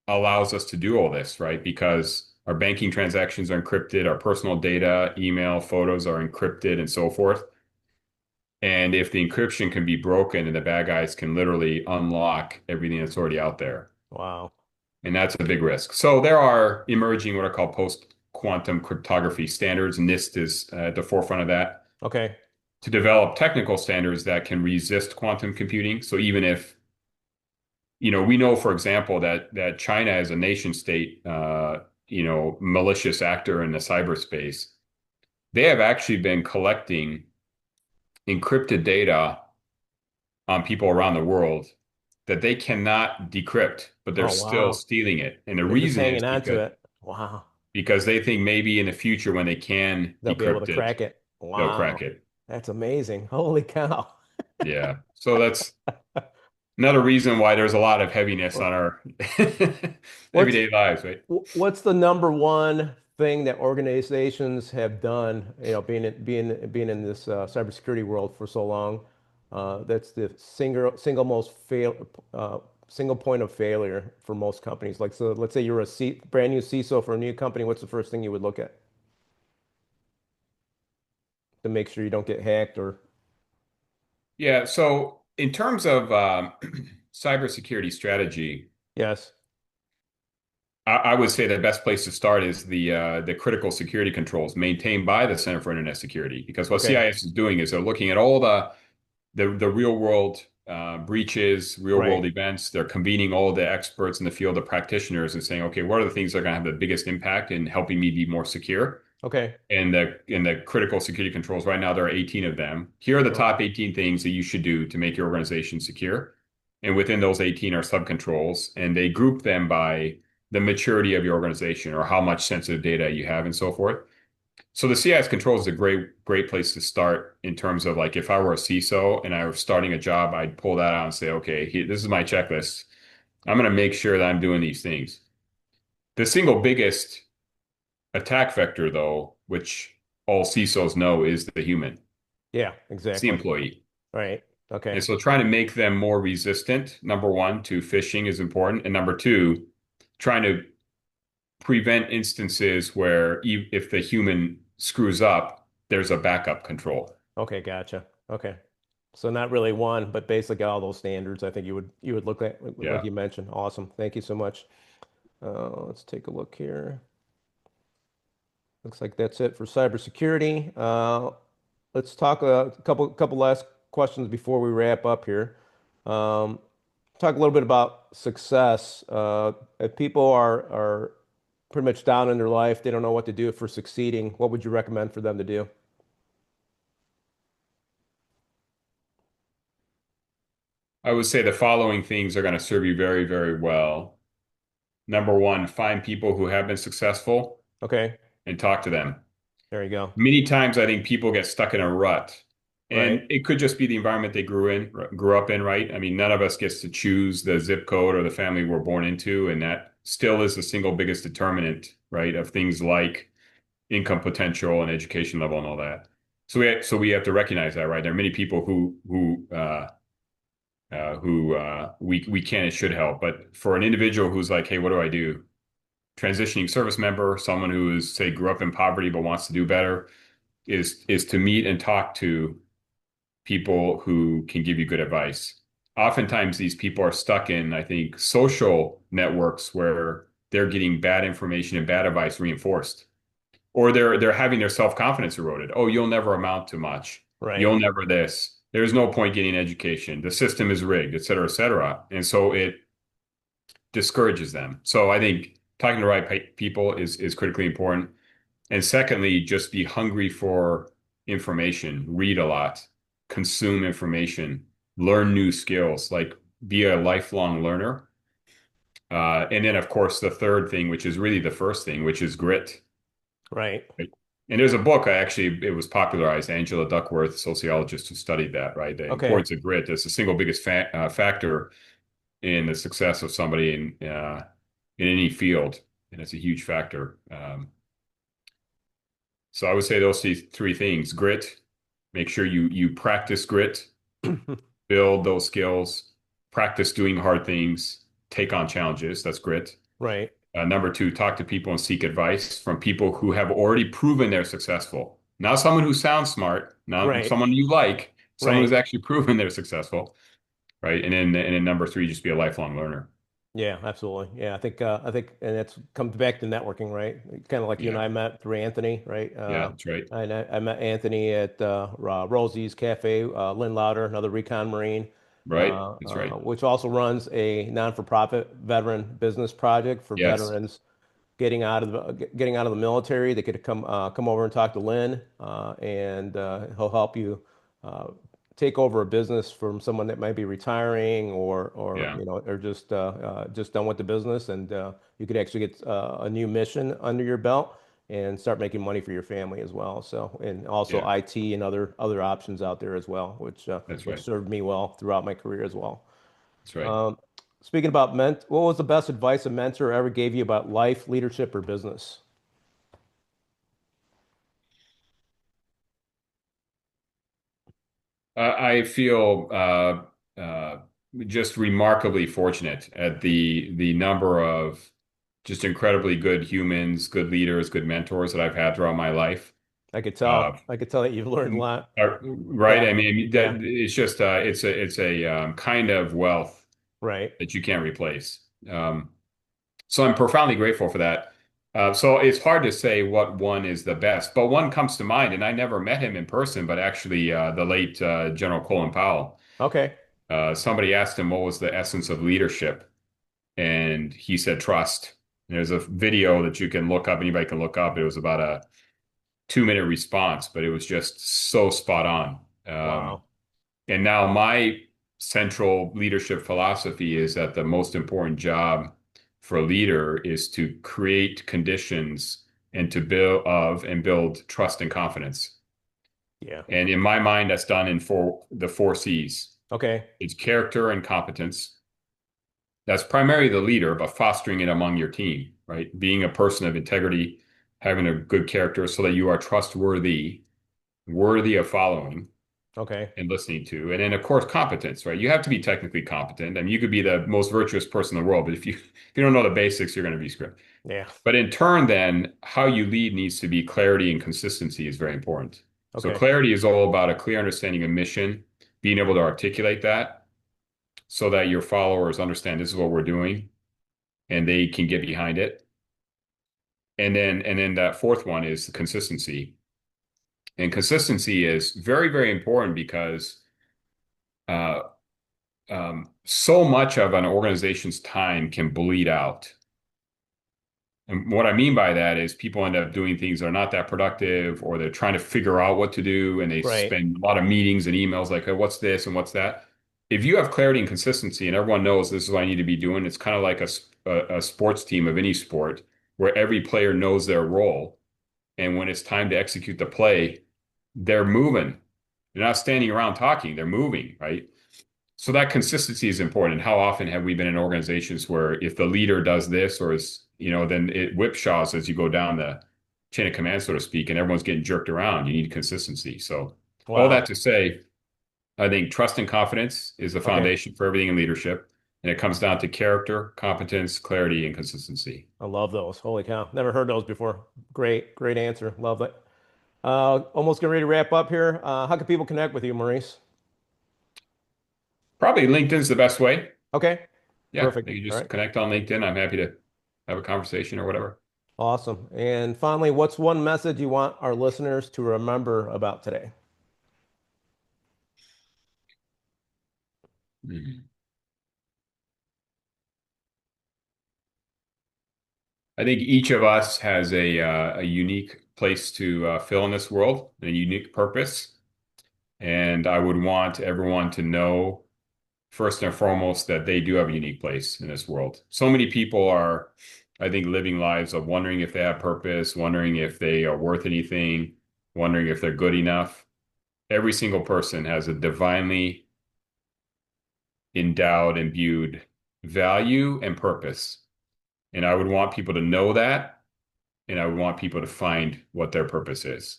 allows us to do all this, right? Because Our banking transactions are encrypted, our personal data, email, photos are encrypted, and so forth. And if the encryption can be broken, and the bad guys can literally unlock everything that's already out there. Wow. And that's a big risk. So there are emerging what are called post-quantum cryptography standards. NIST is at the forefront of that Okay. to develop technical standards that can resist quantum computing. So even if, we know, for example, that China as a nation state, malicious actor in the cyberspace, they have actually been collecting encrypted data on people around the world that they cannot decrypt, but they're Oh, still wow. stealing it. And the They're just reason is hanging on to because it. Wow. they think maybe in the future when they can They'll be able to decrypt it, crack it. they'll crack Wow. it. That's amazing. Holy cow. Yeah. So that's another reason why there's a lot of heaviness Well, on our What's everyday lives, right? what's the number one thing that organizations have done, being in this cybersecurity world for so long? That's the single point of failure for most companies. Like, so let's say you're a brand new CISO for a new company. What's the first thing you would look at to make sure you don't get hacked or Yeah. So in terms of cybersecurity strategy, yes. I would say the best place to start is the critical security controls maintained by the Center for Internet Security, because what Okay. CIS is doing is they're looking at all the real world breaches, real world Right. events. They're convening all the experts in the field, the practitioners, and saying, okay, what are the things that are going to have the biggest impact in helping me be more secure? Okay. And the critical security controls, right now there are 18 of them. Here are the Oh, top 18 things that you should do to make your organization secure. And within those 18 are sub-controls, and they group them by the maturity of your organization or how much sensitive data you have and so forth. So the CIS controls is a great place to start in terms of, like, if I were a CISO and I was starting a job, I'd pull that out and say, okay, this is my checklist. I'm going to make sure that I'm doing these things. The single biggest attack vector, though, which all CISOs know, is the human. yeah, It's the exactly. employee. Right. And Okay. so trying to make them more resistant, number one, to phishing is important. And number two, trying to prevent instances where if the human screws up, there's a backup control. Okay, gotcha. Okay. So not really one, but basically all those standards I think you would look at like Yeah. you mentioned. Awesome. Thank you so much. Let's take a look here. Looks like that's it for cybersecurity. Let's talk a couple last questions before we wrap up here. Um, Talk a little bit about success. If people are pretty much down in their life, they don't know what to do for succeeding, what would you recommend for them to do? I would say the following things are going to serve you very, very well. Number one, find people who have been successful Okay, and talk to them. there you go. Many times I think people get stuck in a rut, Right, and it could just be the environment they grew up in, right? I mean, none of us gets to choose the zip code or the family we're born into, and that still is the single biggest determinant, right, of things like income potential and education level and all that. So we have to recognize that, right? There are many people who we can and should help, but for an individual who's like, hey, what do I do? Transitioning service member, someone who is, say, grew up in poverty but wants to do better, is to meet and talk to people who can give you good advice. Oftentimes, these people are stuck in, I think, social networks where they're getting bad information and bad advice reinforced, or they're having their self-confidence eroded. Oh, you'll never amount to much. right, You'll never this. There's no point getting education. The system is rigged, et cetera, et cetera. And so it discourages them. So I think talking to the right people is critically important. And secondly, just be hungry for information, read a lot, consume information, learn new skills, like be a lifelong learner. And then, of course, the third thing, which is really the first thing, which is grit. right. Right? And there's a book, it was popularized, Angela Duckworth, sociologist who studied that, right? The Okay, importance of grit is the single biggest factor in the success of somebody in any field. And it's a huge factor. So I would say those three things: grit, make sure you practice grit, build those skills, practice doing hard things, take on challenges. That's grit. right. Number two, talk to people and seek advice from people who have already proven they're successful. Not someone who sounds smart, not Right. someone you like, someone who's Right. actually proven they're successful, right? And then number three, just be a lifelong learner. Yeah, absolutely. Yeah, I think, and that's comes back to networking, right? Kind of like you and Yeah, I met through Anthony, right? yeah, that's right. I met Anthony at Rosie's Cafe, Lynn Lauder, another recon Marine, Right, that's right. which also runs a non-for-profit veteran business project for Yes, veterans getting out of the military. They could come over and talk to Lynn, and he'll help you uh, take over a business from someone that might be retiring or yeah, or just done with the business, and you could actually get a new mission under your belt and start making money for your family as well. So, and also yeah, IT and other options out there as well, that's which right. served me well throughout my career as well. That's right. Um, Speaking about what was the best advice a mentor ever gave you about life, leadership, or business? I feel just remarkably fortunate at the number of just incredibly good humans, good leaders, good mentors that I've had throughout my life. I could Uh, tell. I could tell that you've learned a lot. right? Yeah. I mean, that Yeah. it's just it's a kind of wealth Right. that you can't replace. So I'm profoundly grateful for that. So it's hard to say what one is the best, but one comes to mind, and I never met him in person, but actually the late General Colin Powell. Okay. Somebody asked him what was the essence of leadership, and he said trust. And there's a video that you can look up, anybody can look up. It was about a 2 minute response, but it was just so spot on. Wow. And now my central leadership philosophy is that the most important job for a leader is to create conditions and to build trust and confidence. Yeah. And in my mind, that's done in the four C's. Okay. It's character and competence. That's primarily the leader, but fostering it among your team, right? Being a person of integrity, having a good character so that you are trustworthy, worthy of following Okay. and listening to. And then, of course, competence, right? You have to be technically competent. I mean, you could be the most virtuous person in the world, but if you don't know the basics, you're going to be screwed. Yeah. But in turn, then, how you lead needs to be clarity and consistency is very important. So Okay. clarity is all about a clear understanding of mission, being able to articulate that so that your followers understand this is what we're doing and they can get behind it. And then that fourth one is the consistency. And consistency is very, very important because uh, so much of an organization's time can bleed out. And what I mean by that is people end up doing things that are not that productive, or they're trying to figure out what to do, and they Right. spend a lot of meetings and emails like, "Hey, what's this and what's that?" If you have clarity and consistency, and everyone knows this is what I need to be doing, it's kind of like a sports team of any sport where every player knows their role. And when it's time to execute the play, they're moving. They're not standing around talking, they're moving, right? So that consistency is important. How often have we been in organizations where if the leader does this or is, then it whipshaws as you go down the chain of command, so to speak, and everyone's getting jerked around. You need consistency. So all that Wow. to say, I think trust and confidence is the Okay. foundation for everything in leadership. And it comes down to character, competence, clarity, and consistency. I love those. Holy cow. Never heard those before. Great. Great answer. Love it. Almost getting ready to wrap up here. How can people connect with you, Maurice? Probably LinkedIn's the best way. Okay. Yeah, Perfect. you can All just right. connect on LinkedIn. I'm happy to have a conversation or whatever. Awesome. And finally, what's one message you want our listeners to remember about today? Mhm. I think each of us has a unique place to fill in this world, a unique purpose. And I would want everyone to know, first and foremost, that they do have a unique place in this world. So many people are, I think, living lives of wondering if they have purpose, wondering if they are worth anything, wondering if they're good enough. Every single person has a divinely endowed, imbued value and purpose. And I would want people to know that, and I would want people to find what their purpose is.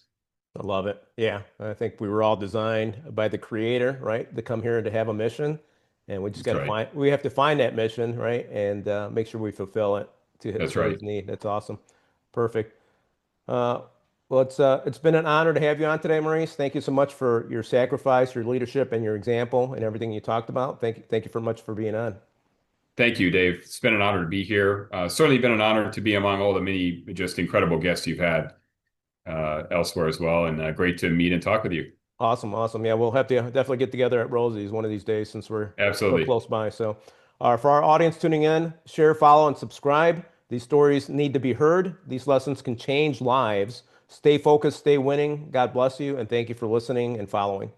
I love it. Yeah. I think we were all designed by the creator, right? To come here and to have a mission. And we just got That's to right. we have to find that mission, right? And make sure we fulfill it That's to right. his need. That's awesome. Perfect. Uh, well, it's been an honor to have you on today, Maurice. Thank you so much for your sacrifice, your leadership, and your example, and everything you talked about. Thank you very much for being on. Thank you, Dave. It's been an honor to be here. Certainly been an honor to be among all the many just incredible guests you've had elsewhere as well, and great to meet and talk with you. Awesome, awesome. Yeah, we'll have to definitely get together at Rosie's one of these days since we're so Absolutely. close by. So, for our audience tuning in, share, follow, and subscribe. These stories need to be heard. These lessons can change lives. Stay focused, stay winning. God bless you, and thank you for listening and following.